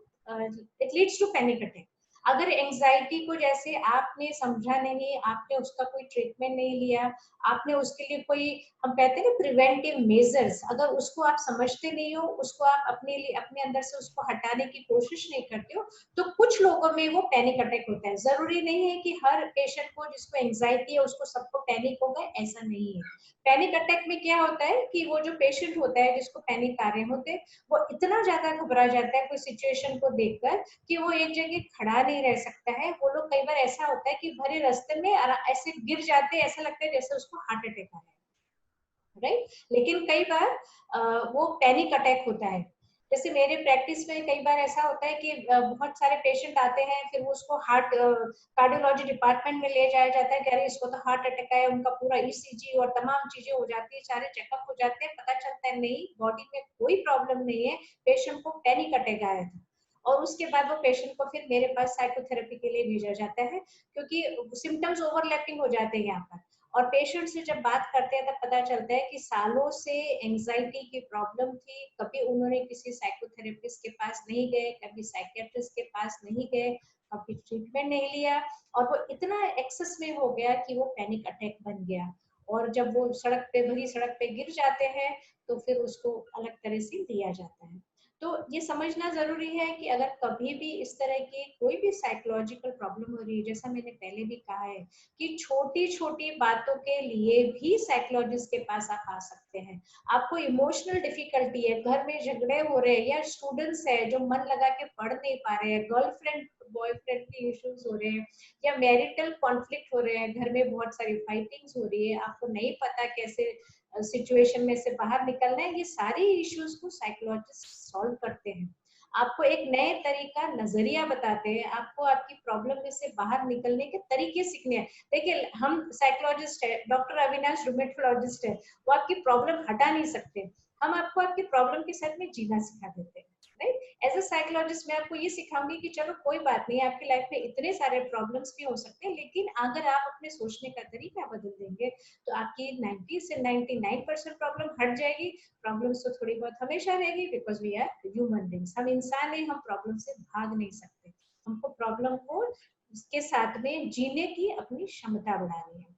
it leads to panic attack. अगर एंजाइटी को जैसे आपने समझा नहीं, आपने उसका कोई ट्रीटमेंट नहीं लिया, आपने उसके लिए कोई, हम कहते हैं ना प्रिवेंटिव मेजर्स, अगर उसको आप समझते नहीं हो, उसको आप अपने लिए अपने अंदर से उसको हटाने की कोशिश नहीं करते हो, तो कुछ लोगों में वो पैनिक अटैक होता है। जरूरी नहीं है कि हर पेशेंट को जिसको एंजाइटी है उसको सबको पैनिक होगा, ऐसा नहीं है। पैनिक अटैक में क्या होता है कि वो जो पेशेंट होता है जिसको पैनिक आ रहे होते हैं, वो इतना ज्यादा घबरा जाता है कोई सिचुएशन को देखकर कि वो एक जगह खड़ा नहीं रह सकता है। वो लोग, कई बार ऐसा होता है कि भरे रास्ते में ऐसे गिर जाते हैं, ऐसा लगता है जैसे उसको हार्ट अटैक आ रहा है, राइट। लेकिन कई बार वो पैनिक अटैक होता है। जैसे मेरे प्रैक्टिस में कई बार ऐसा होता है कि बहुत सारे पेशेंट आते हैं, फिर वो उसको हार्ट कार्डियोलॉजी डिपार्टमेंट में ले जाया जाता है कि अरे इसको तो हार्ट अटैक आया, उनका पूरा ईसीजी और तमाम चीजें हो जाती है, सारे चेकअप हो जाते हैं, पता चलता है नहीं, बॉडी में कोई प्रॉब्लम नहीं है, पेशेंट को पैनिक अटैक आया था। और उसके बाद वो पेशेंट को फिर मेरे पास साइकोथेरेपी के लिए भेजा जाता है, क्योंकि सिम्टम्स ओवरलैपिंग हो जाते हैं यहाँ पर। और पेशेंट से जब बात करते हैं तब पता चलता है कि सालों से एंजाइटी की प्रॉब्लम थी, कभी उन्होंने किसी साइकोथेरेपिस्ट के पास नहीं गए, कभी साइकियाट्रिस्ट के पास नहीं गए, कभी ट्रीटमेंट नहीं लिया, और वो इतना एक्सेस में हो गया कि वो पैनिक अटैक बन गया। और जब वो सड़क पे, भरी सड़क पे गिर जाते हैं तो फिर उसको अलग तरह से लिया जाता है। तो ये समझना जरूरी है कि अगर कभी भी इस तरह की कोई भी साइकोलॉजिकल प्रॉब्लम हो रही है, जैसा मैंने पहले भी कहा है कि छोटी छोटी बातों के लिए भी साइकोलॉजिस्ट के पास आप आ सकते हैं। आपको इमोशनल डिफिकल्टी है, घर में झगड़े हो रहे हैं, या स्टूडेंट्स है जो मन लगा के पढ़ नहीं पा रहे हैं, गर्लफ्रेंड बॉयफ्रेंड के इश्यूज हो रहे हैं, या मैरिटल कॉन्फ्लिक्ट हो रहे हैं, घर में बहुत सारी फाइटिंग्स हो रही है, आपको नहीं पता कैसे सिचुएशन में से बाहर निकलना है, ये सारी इश्यूज को साइकोलॉजिस्ट सॉल्व करते हैं। आपको एक नए तरीका, नजरिया बताते हैं, आपको आपकी प्रॉब्लम में से बाहर निकलने के तरीके सीखने हैं। देखिए, हम साइकोलॉजिस्ट है, डॉक्टर अविनाश रूमेटोलॉजिस्ट है, वो आपकी प्रॉब्लम हटा नहीं सकते, हम आपको आपकी प्रॉब्लम के साथ में जीना सिखा देते हैं, राइट। एज अ साइकोलॉजिस्ट मैं आपको ये सिखाऊंगी कि चलो कोई बात नहीं, आपकी लाइफ में इतने सारे प्रॉब्लम्स भी हो सकते हैं, लेकिन अगर आप अपने सोचने का तरीका बदल देंगे तो आपकी 90 से 99% प्रॉब्लम हट जाएगी। प्रॉब्लम्स तो थोड़ी बहुत हमेशा रहेगी, because we are human beings, हम इंसान हैं, हम प्रॉब्लम से भाग नहीं सकते, हमको प्रॉब्लम को उसके साथ में जीने की अपनी क्षमता बढ़ानी है,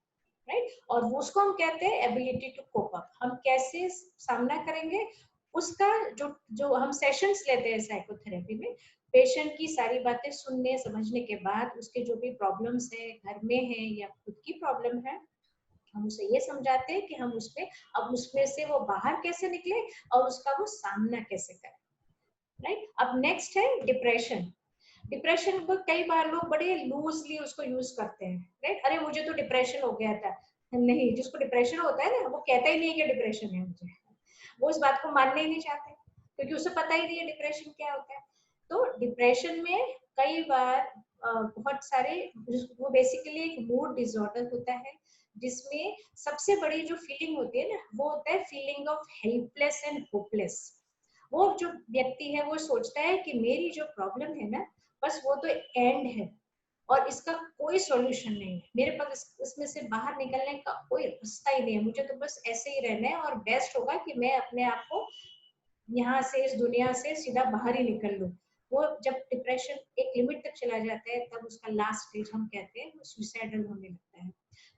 राइट। और उसको हम कहते हैं एबिलिटी टू कोप अप, हम कैसे सामना करेंगे उसका। जो जो हम सेशंस लेते हैं साइकोथेरेपी में, पेशेंट की सारी बातें सुनने समझने के बाद उसके जो भी प्रॉब्लम्स है घर में है या खुद की प्रॉब्लम है, हम उसे ये समझाते हैं कि हम उसमें अब उसमें से वो बाहर कैसे निकले और उसका वो सामना कैसे करें, राइट। अब नेक्स्ट है डिप्रेशन। डिप्रेशन को कई बार लोग बड़े लूजली उसको यूज करते हैं, राइट। अरे मुझे तो डिप्रेशन हो गया था। नहीं, जिसको डिप्रेशन होता है ना वो कहता ही नहीं कि डिप्रेशन है मुझे, वो इस बात को मानने ही नहीं चाहते क्योंकि उसे पता ही नहीं है डिप्रेशन क्या होता है। तो डिप्रेशन में कई बार बहुत सारे, वो बेसिकली एक मूड डिसऑर्डर होता है जिसमें सबसे बड़ी जो फीलिंग होती है ना वो होता है feeling of helpless and hopeless. वो जो व्यक्ति है वो सोचता है कि मेरी जो प्रॉब्लम है ना बस वो तो एंड है और इसका कोई सॉल्यूशन नहीं है, मेरे पास इसमें से बाहर निकलने का कोई रास्ता ही नहीं है, मुझे तो बस ऐसे ही रहना है और बेस्ट होगा कि मैं अपने आप को यहाँ से इस दुनिया से सीधा बाहर ही निकल लूं। वो जब डिप्रेशन एक लिमिट तक चला जाता है तब उसका लास्ट स्टेज हम कहते हैं वो सुसाइडल होने लगता है।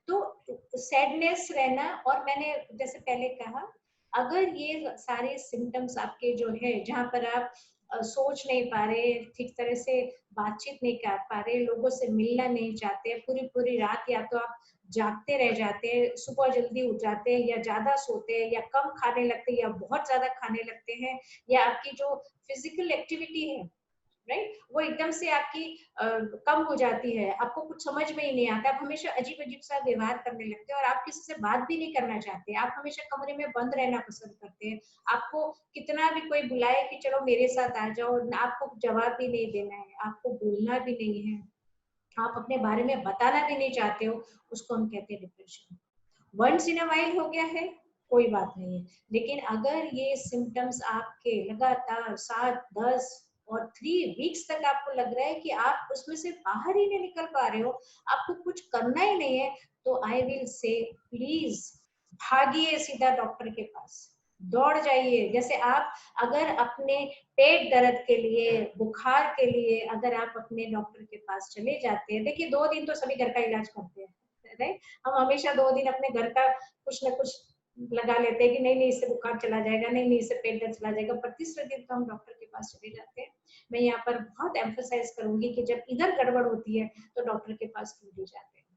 तो सैडनेस रहना, और मैंने जैसे पहले कहा अगर ये सारे सिम्टम्स आपके जो है जहाँ पर आप सोच नहीं पा रहे ठीक तरह से, बातचीत नहीं कर पा रहे, लोगों से मिलना नहीं चाहते, पूरी पूरी रात या तो आप जागते रह जाते हैं, सुबह जल्दी उठ जाते हैं या ज्यादा सोते हैं या कम खाने लगते हैं या बहुत ज्यादा खाने लगते हैं, या आपकी जो फिजिकल एक्टिविटी है, राइट, वो एकदम से आपकी कम हो जाती है, आपको कुछ समझ में ही नहीं आता, आप हमेशा अजीब अजीब सा व्यवहार करने लगते हैं और आप किसी से बात भी नहीं करना चाहते, आप हमेशा कमरे में बंद रहना पसंद करते हैं। आपको कितना भी कोई बुलाए कि चलो मेरे साथ आ जाओ, आपको जवाब भी नहीं देना है, आपको बोलना भी नहीं है, आप अपने बारे में बताना भी नहीं चाहते हो, उसको हम कहते हैं depression. Once in a while हो गया है, कोई बात नहीं है, लेकिन अगर ये सिम्टम्स आपके लगातार 7, 10 और 3 वीक्स तक आपको लग रहा है कि आप उसमें से बाहर ही नहीं निकल पा रहे हो, आपको कुछ करना ही नहीं है, तो आई विल से प्लीज भागिए सीधा डॉक्टर के पास, दौड़ जाइए। जैसे आप अगर अपने पेट दर्द के लिए, बुखार के लिए अगर आप अपने डॉक्टर के पास चले जाते हैं, देखिए 2 दिन तो सभी घर का इलाज करते हैं, राइट, हम हमेशा 2 दिन अपने घर का कुछ ना कुछ लगा लेते हैं कि नहीं नहीं इससे बुखार चला जाएगा, नहीं नहीं इससे पेट दर्द चला जाएगा, पर तीसरे दिन तो हम डॉक्टर के पास चले जाते हैं। मैं यहाँ पर बहुत एम्फोसाइज करूंगी कि जब इधर गड़बड़ होती है तो डॉक्टर के पास क्यों नहीं जाते हैं,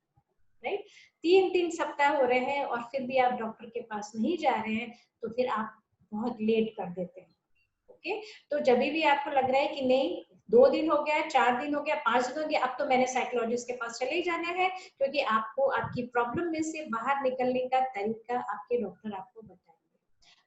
राइट। 3 सप्ताह हो रहे हैं और फिर भी आप डॉक्टर के पास नहीं जा रहे हैं तो फिर आप बहुत लेट कर देते हैं। ओके, तो जब भी आपको लग रहा है कि नहीं 2 दिन हो गया, 4 दिन हो गया, 5 दिन हो गया, अब तो मैंने साइकोलॉजिस्ट के पास चले ही जाना है, क्योंकि आपको आपकी प्रॉब्लम में से बाहर निकलने का तरीका आपके डॉक्टर आपको बताएंगे।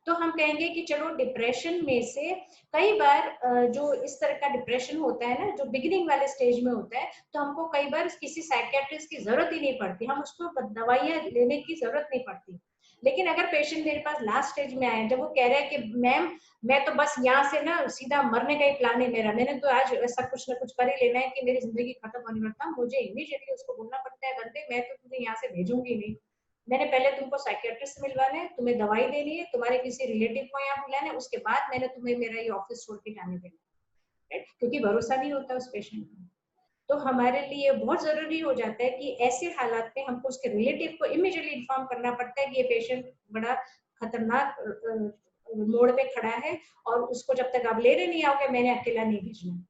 तो हम कहेंगे कि चलो डिप्रेशन में से कई बार जो इस तरह का डिप्रेशन होता है ना जो बिगिनिंग वाले स्टेज में होता है, तो हमको कई बार किसी साइकियाट्रिस्ट की जरूरत ही नहीं पड़ती, हम उसको दवाइयां लेने की जरूरत नहीं पड़ती। लेकिन अगर पेशेंट मेरे पास लास्ट स्टेज में आए, जब वो कह रहे हैं कि मैम मैं तो बस यहाँ से ना सीधा मरने का ही प्लान है मेरा, मैंने तो आज ऐसा कुछ ना कुछ कर ही लेना है कि मेरी जिंदगी खत्म होने लगता, मुझे इमीडिएटली उसको बोलना पड़ता है बंदे मैं तो तुझे यहाँ से भेजूंगी नहीं, मैंने पहले तुमको साइकियाट्रिस्ट से मिलवाना है, तुम्हें दवाई देनी है, तुम्हारे किसी रिलेटिव को यहाँ बुलाना है, उसके बाद मैंने तुम्हें मेरा ये ऑफिस छोड़ के जाने देना, राइट, क्योंकि भरोसा नहीं होता उस पेशेंट का। तो हमारे लिए बहुत जरूरी हो जाता है कि ऐसे हालात में हमको उसके रिलेटिव को इमीडिएटली इन्फॉर्म करना पड़ता है कि ये पेशेंट बड़ा खतरनाक मोड़ पे खड़ा है और उसको जब तक आप लेने नहीं आओगे मैंने अकेला नहीं भेजना,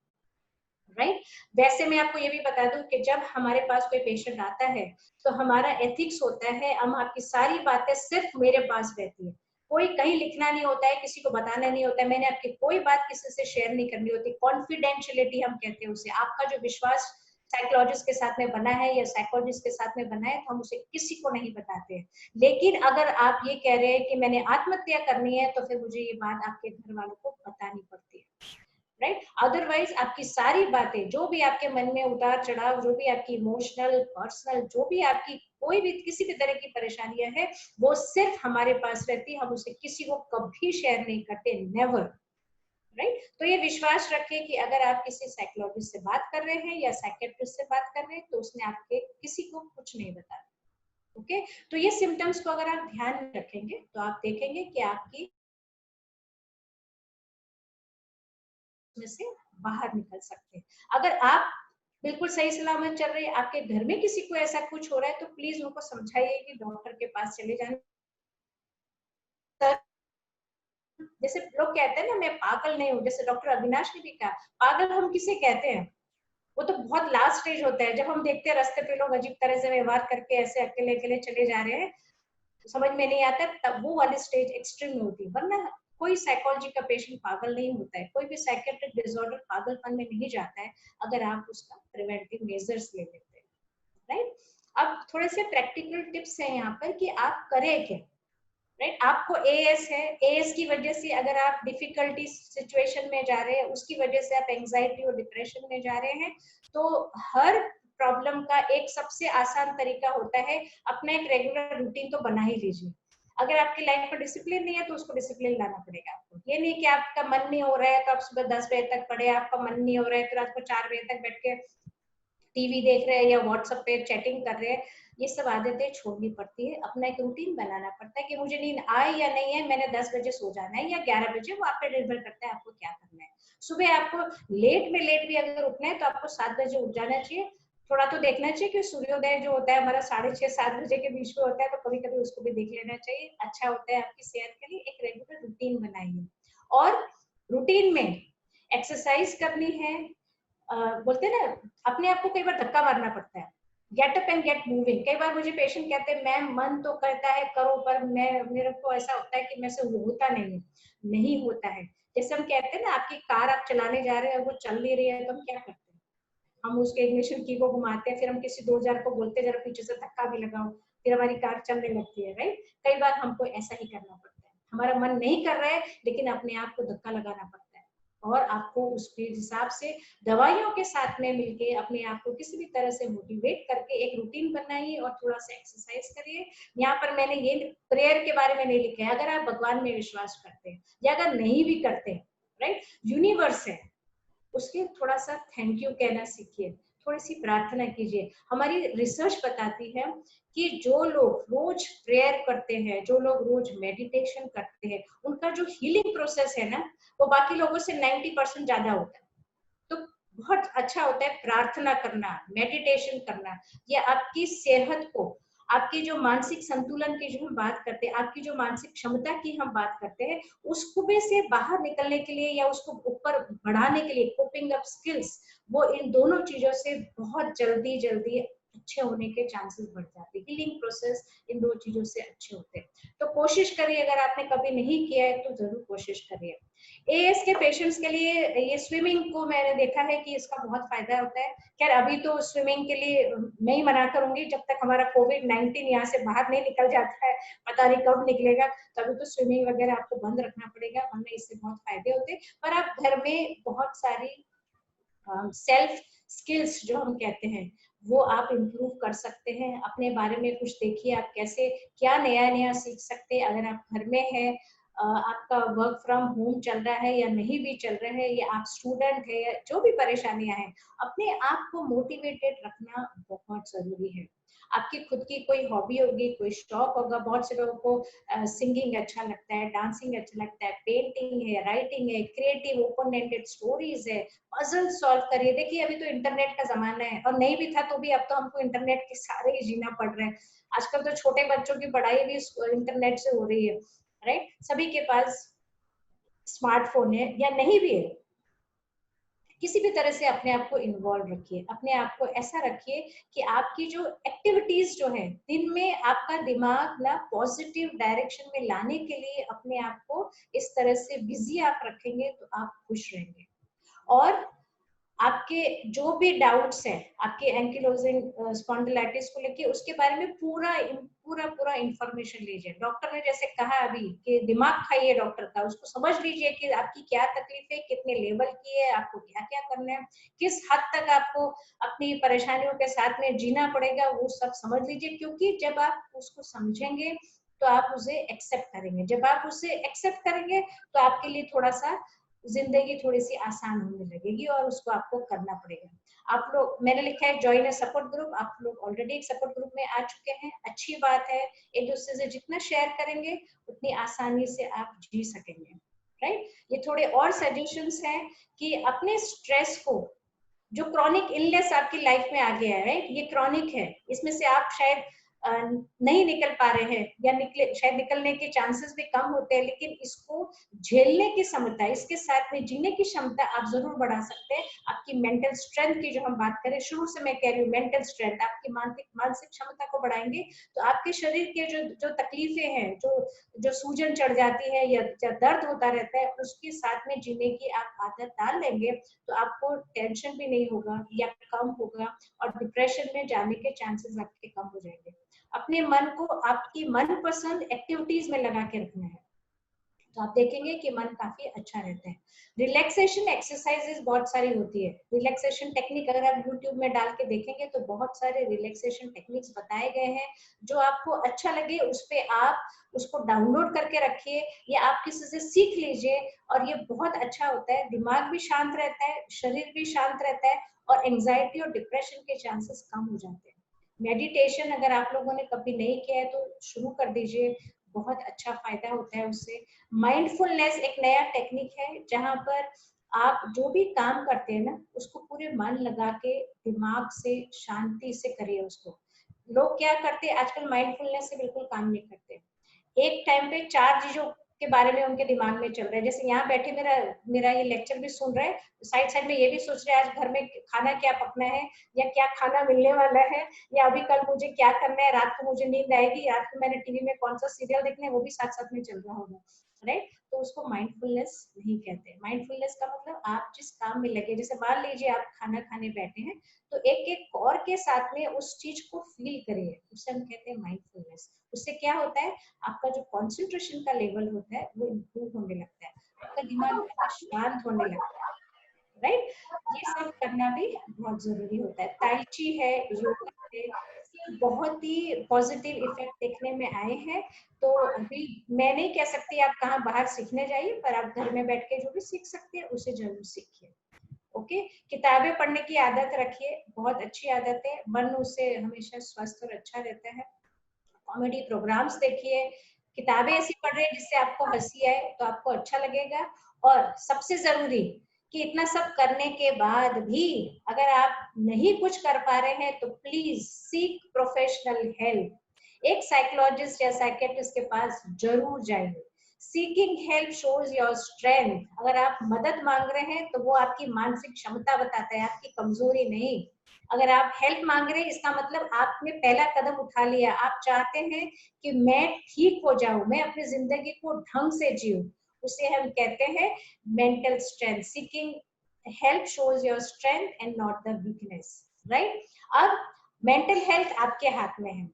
राइट। वैसे मैं आपको ये भी बता दूं कि जब हमारे पास कोई पेशेंट आता है तो हमारा एथिक्स होता है, हम आपकी सारी बातें सिर्फ मेरे पास रहती है, कोई कहीं लिखना नहीं होता है, किसी को बताना नहीं होता है, मैंने आपकी कोई बात किसी से शेयर नहीं करनी होती, कॉन्फिडेंशियलिटी हम कहते हैं उसे। आपका जो विश्वास साइकोलॉजिस्ट के साथ में बना है या साइकोलॉजिस्ट के साथ में बना है तो हम उसे किसी को नहीं बताते हैं। लेकिन अगर आप ये कह रहे हैं कि मैंने आत्महत्या करनी है तो फिर मुझे ये बात आपके घर वालों को बतानी पड़ती है, राइट। अदरवाइज आपकी सारी बातें जो भी आपके मन में उतार चढ़ाव, जो भी आपकी इमोशनल पर्सनल जो भी आपकी कोई भी किसी भी तरह की परेशानियां है वो सिर्फ हमारे पास रहती है, हम उसे किसी को कभी शेयर नहीं करते, नेवर, राइट। तो ये विश्वास रखें कि अगर आप किसी साइकोलॉजिस्ट से बात कर रहे हैं या साइकियाट्रिस्ट से बात कर रहे हैं तो उसने आपके किसी को कुछ नहीं बताया, ओके। तो ये सिम्टम्स को अगर आप ध्यान में रखेंगे तो आप देखेंगे कि आपकी में से बाहर निकल सकते हैं। अगर आप बिल्कुल सही सलामत चल रहे हैं, आपके घर में किसी को ऐसा कुछ हो रहा है तो प्लीज उनको समझाइए कि डॉक्टर के पास चले जाने जैसे लोग कहते हैं ना मैं पागल नहीं हूँ, जैसे डॉक्टर अविनाश ने भी कहा, पागल हम किसे कहते हैं? वो तो बहुत लास्ट स्टेज होता है, जब हम देखते हैं रास्ते पे लोग अजीब तरह से व्यवहार करके ऐसे अकेले अकेले चले जा रहे हैं, समझ में नहीं आता, तब वो वाली स्टेज एक्सट्रीम में होती है। वरना कोई साइकोलॉजी का पेशेंट पागल नहीं होता है, कोई भी साइकेट्रिक डिसऑर्डर पागलपन में नहीं जाता है अगर आप उसका प्रिवेंटिव मेजर्स ले लेते हैं, राइट। अब थोड़े से प्रैक्टिकल टिप्स हैं यहाँ पर कि आप करें क्या, राइट। आपको एएस है, एएस की वजह से अगर आप डिफिकल्टी सिचुएशन में जा रहे हैं, उसकी वजह से आप एंजाइटी और डिप्रेशन में जा रहे हैं, तो हर प्रॉब्लम का एक सबसे आसान तरीका होता है, अपना एक रेगुलर रूटीन तो बना ही लीजिए। अगर आपकी लाइफ में डिसिप्लिन नहीं है तो उसको डिसिप्लिन लाना पड़ेगा आपको। ये नहीं कि आपका मन नहीं हो रहा है तो आप सुबह 10 बजे तक पढ़े, आपका मन नहीं हो रहा है तो रात को 4 बजे तक बैठ के टीवी देख रहे हैं या व्हाट्सएप पे चैटिंग कर रहे हैं। ये सब आदतें छोड़नी पड़ती है, अपना एक रूटीन बनाना पड़ता है कि मुझे नींद आए या नहीं है, मैंने 10 बजे सो जाना है या 11 बजे, वो आप पे निर्भर करता है आपको क्या करना है। सुबह आपको लेट में लेट भी अगर उठना है तो आपको 7 बजे उठ जाना चाहिए। थोड़ा तो देखना चाहिए कि सूर्योदय जो होता है हमारा 6:30-7 बजे के बीच में होता है, तो कभी कभी उसको भी देख लेना चाहिए, अच्छा होता है आपकी सेहत के लिए। एक रेगुलर रूटीन बनाइए, और रूटीन में एक्सरसाइज करनी है। बोलते हैं ना, अपने आप को कई बार धक्का मारना पड़ता है, get up and get moving. कई बार मुझे पेशेंट कहते हैं मैम मन तो करता है करो, पर मेरे को ऐसा होता है कि मेरे से होता नहीं होता है। जैसे हम कहते हैं ना, आपकी कार आप चलाने जा रहे हैं, वो चल नहीं रही है, तो हम क्या करते हैं, हम उसके इग्निशन की को घुमाते हैं, फिर हम किसी 2000 को बोलते हैं जरा पीछे से धक्का भी लगाओ, फिर हमारी कार चलने लगती है, राइट। कई बार हमको ऐसा ही करना पड़ता है, हमारा मन नहीं कर रहा है लेकिन अपने आप को धक्का लगाना पड़ता है, और आपको उसके हिसाब से दवाइयों के साथ में मिलके अपने आप को किसी भी तरह से मोटिवेट करके एक रूटीन बनाइए और थोड़ा सा एक्सरसाइज करिए। यहाँ पर मैंने ये प्रेयर के बारे में नहीं लिखा है, अगर आप भगवान में विश्वास करते हैं या अगर नहीं भी करते, राइट, यूनिवर्स है, उसके थोड़ा सा थैंक यू कहना सीखिए, थोड़ी सी प्रार्थना कीजिए। हमारी रिसर्च बताती है कि जो लोग रोज प्रेयर करते हैं, जो लोग रोज मेडिटेशन करते हैं, उनका जो हीलिंग प्रोसेस है ना, वो बाकी लोगों से 90% ज्यादा होता है। तो बहुत अच्छा होता है प्रार्थना करना, मेडिटेशन करना। ये आपकी सेहत को, आपकी जो मानसिक संतुलन की जो हम बात करते हैं, आपकी जो मानसिक क्षमता की हम बात करते हैं, उस कुबे से बाहर निकलने के लिए या उसको ऊपर बढ़ाने के लिए, कोपिंग अप स्किल्स, वो इन दोनों चीजों से बहुत जल्दी जल्दी अच्छे होने के चांसेस बढ़ जाते हैं। हीलिंग प्रोसेस इन दो चीजों से अच्छे होते हैं। तो कोशिश करिए, अगर आपने कभी नहीं किया है तो जरूर कोशिश करिए। एएस के पेशेंट्स के लिए ये स्विमिंग को मैंने देखा है कि इसका बहुत फायदा होता है। खैर अभी तो स्विमिंग के लिए मैं ही मना करूंगी, जब तक हमारा कोविड-19 यहाँ से बाहर नहीं निकल जाता है, पता नहीं कब निकलेगा, तभी तो स्विमिंग वगैरह आपको बंद रखना पड़ेगा, वरना इससे बहुत फायदे होते हैं। पर आप घर में बहुत सारी सेल्फ स्किल्स जो हम कहते हैं वो आप इम्प्रूव कर सकते हैं। अपने बारे में कुछ देखिए, आप कैसे क्या नया नया सीख सकते हैं। अगर आप घर में हैं, आपका वर्क फ्रॉम होम चल रहा है या नहीं भी चल रहा है, या आप स्टूडेंट है, या जो भी परेशानियां हैं, अपने आप को मोटिवेटेड रखना बहुत जरूरी है। आपकी खुद की कोई हॉबी होगी, कोई शौक होगा। बहुत से लोगों को सिंगिंग अच्छा लगता है, डांसिंग अच्छा लगता है, पेंटिंग है, राइटिंग है, क्रिएटिव ओपन एंडेड स्टोरीज है, पजल सॉल्व करिए। देखिए अभी तो इंटरनेट का जमाना है, और नहीं भी था तो भी अब तो हमको इंटरनेट के सारे ही जीना पड़ रहा है। आजकल तो छोटे बच्चों की पढ़ाई भी इंटरनेट से हो रही है, राइट। सभी के पास स्मार्टफोन है या नहीं भी है, किसी भी तरह से अपने आप को इन्वॉल्व रखिए, अपने आप को ऐसा रखिए कि आपकी जो एक्टिविटीज जो है दिन में, आपका दिमाग ना पॉजिटिव डायरेक्शन में लाने के लिए अपने आप को इस तरह से बिजी आप रखेंगे तो आप खुश रहेंगे। और आपके जो भी डाउट्स हैं आपके एंकिलोजिंग स्पॉन्डिलाइटिस को लेके, उसके बारे में पूरा इंफॉर्मेशन लीजिए। डॉक्टर ने जैसे कहा अभी कि दिमाग खाइए डॉक्टर का, उसको समझ लीजिए कि आपकी क्या तकलीफ है, कितने लेवल की है, आपको क्या क्या करना है, किस हद तक आपको अपनी परेशानियों के साथ में जीना पड़ेगा, वो सब समझ लीजिए। क्योंकि जब आप उसको समझेंगे तो आप उसे एक्सेप्ट करेंगे, जब आप उसे एक्सेप्ट करेंगे तो आपके लिए थोड़ा सा जिंदगी थोड़ी सी आसान होने लगेगी, और उसको आपको करना पड़ेगा। आप लोग, मैंने लिखा है ज्वाइन अ सपोर्ट ग्रुप, आप लोग ऑलरेडी एक सपोर्ट ग्रुप में आ चुके हैं, अच्छी बात है। एक दूसरे से जितना शेयर करेंगे उतनी आसानी से आप जी सकेंगे, राइट। ये थोड़े और सजेशंस हैं कि अपने स्ट्रेस को, जो क्रॉनिक इलनेस आपकी लाइफ में आ गया है, राइट, ये क्रॉनिक है, इसमें से आप शायद नहीं निकल पा रहे हैं या शायद निकलने के चांसेस भी कम होते हैं, लेकिन इसको झेलने की क्षमता, इसके साथ में जीने की क्षमता आप जरूर बढ़ा सकते हैं। आपकी मेंटल स्ट्रेंथ की जो हम बात करें, शुरू से मैं कह रही हूँ मेंटल स्ट्रेंथ, आपकी मानसिक क्षमता को बढ़ाएंगे तो आपके शरीर के जो तकलीफें हैं, जो सूजन चढ़ जाती है या दर्द होता रहता है, उसके साथ में जीने की आप आदत डाल लेंगे तो आपको टेंशन भी नहीं होगा या कम होगा, और डिप्रेशन में जाने के चांसेस आपके कम हो जाएंगे। अपने मन को आपकी मनपसंद एक्टिविटीज में लगा के रखना है, तो आप देखेंगे कि मन काफी अच्छा रहता है। रिलैक्सेशन एक्सरसाइजेस बहुत सारी होती है, रिलैक्सेशन टेक्निक अगर आप यूट्यूब में डाल के देखेंगे तो बहुत सारे रिलैक्सेशन टेक्निक्स बताए गए हैं। जो आपको अच्छा लगे उस पे आप उसको डाउनलोड करके रखिए या आप किसी से सीख लीजिए, और ये बहुत अच्छा होता है। दिमाग भी शांत रहता है, शरीर भी शांत रहता है, और एंजाइटी और डिप्रेशन के चांसेस कम हो जाते हैं। मेडिटेशन अगर आप लोगों ने कभी नहीं किया है तो शुरू कर दीजिए, बहुत अच्छा फायदा होता है उससे। माइंडफुलनेस एक नया टेक्निक है जहां पर आप जो भी काम करते हैं ना उसको पूरे मन लगा के दिमाग से शांति से करिए उसको। लोग क्या करते हैं आजकल, माइंडफुलनेस से बिल्कुल काम नहीं करते। एक टाइम पे 4 चीजों के बारे में उनके दिमाग में चल रहा है। जैसे यहाँ बैठे मेरा मेरा ये लेक्चर भी सुन रहे हैं, साइड साइड में ये भी सोच रहे हैं आज घर में खाना क्या पकना है, या क्या खाना मिलने वाला है, या अभी कल मुझे क्या करना है, रात को मुझे नींद आएगी, रात को मैंने टीवी में कौन सा सीरियल देखना है, वो भी साथ साथ में चल रहा होगा, राइट। तो उसको माइंडफुलनेस नहीं कहते। माइंडफुलनेस का मतलब आप जिस काम में लगे, जैसे मान लीजिए आप खाना खाने बैठे हैं तो एक एक और के साथ में उस चीज को फील करिए, उसे हम कहते हैं माइंडफुलनेस। उससे क्या होता है, आपका जो कंसंट्रेशन का लेवल होता है वो इम्प्रूव होने लगता है, आपका दिमाग शांत होने लगता है, राइट। ये सब करना भी बहुत जरूरी होता है। tai chi है, योगा है, बहुत ही पॉजिटिव इफेक्ट देखने में आए हैं। तो अभी मैं नहीं कह सकती आप कहाँ बाहर सीखने जाइए, पर आप घर में बैठ के जो भी सीख सकते हैं उसे जरूर सीखिए। ओके, किताबें पढ़ने की आदत रखिए, बहुत अच्छी आदत है, मन उससे हमेशा स्वस्थ और अच्छा रहता है। कॉमेडी प्रोग्राम्स देखिए, किताबें ऐसी पढ़ रहे हैं जिससे आपको हंसी आए तो आपको अच्छा लगेगा। और सबसे जरूरी कि इतना सब करने के बाद भी अगर आप नहीं कुछ कर पा रहे हैं तो प्लीज सीक प्रोफेशनल हेल्प। एक साइकोलॉजिस्ट या साइकेट्रिस्ट के पास जरूर जाइए। Seeking help shows your strength. अगर आप मदद मांग रहे हैं तो वो आपकी मानसिक क्षमता बताता है, आपकी कमजोरी नहीं। अगर आप हेल्प मांग रहे हैं इसका मतलब आपने पहला कदम उठा लिया, आप चाहते हैं कि मैं ठीक हो जाऊं, मैं अपनी जिंदगी को ढंग से जीऊं। उसे हम कहते हैं mental strength. Seeking help shows your strength and not the weakness, right. अब मेंटल हेल्थ आपके हाथ में है,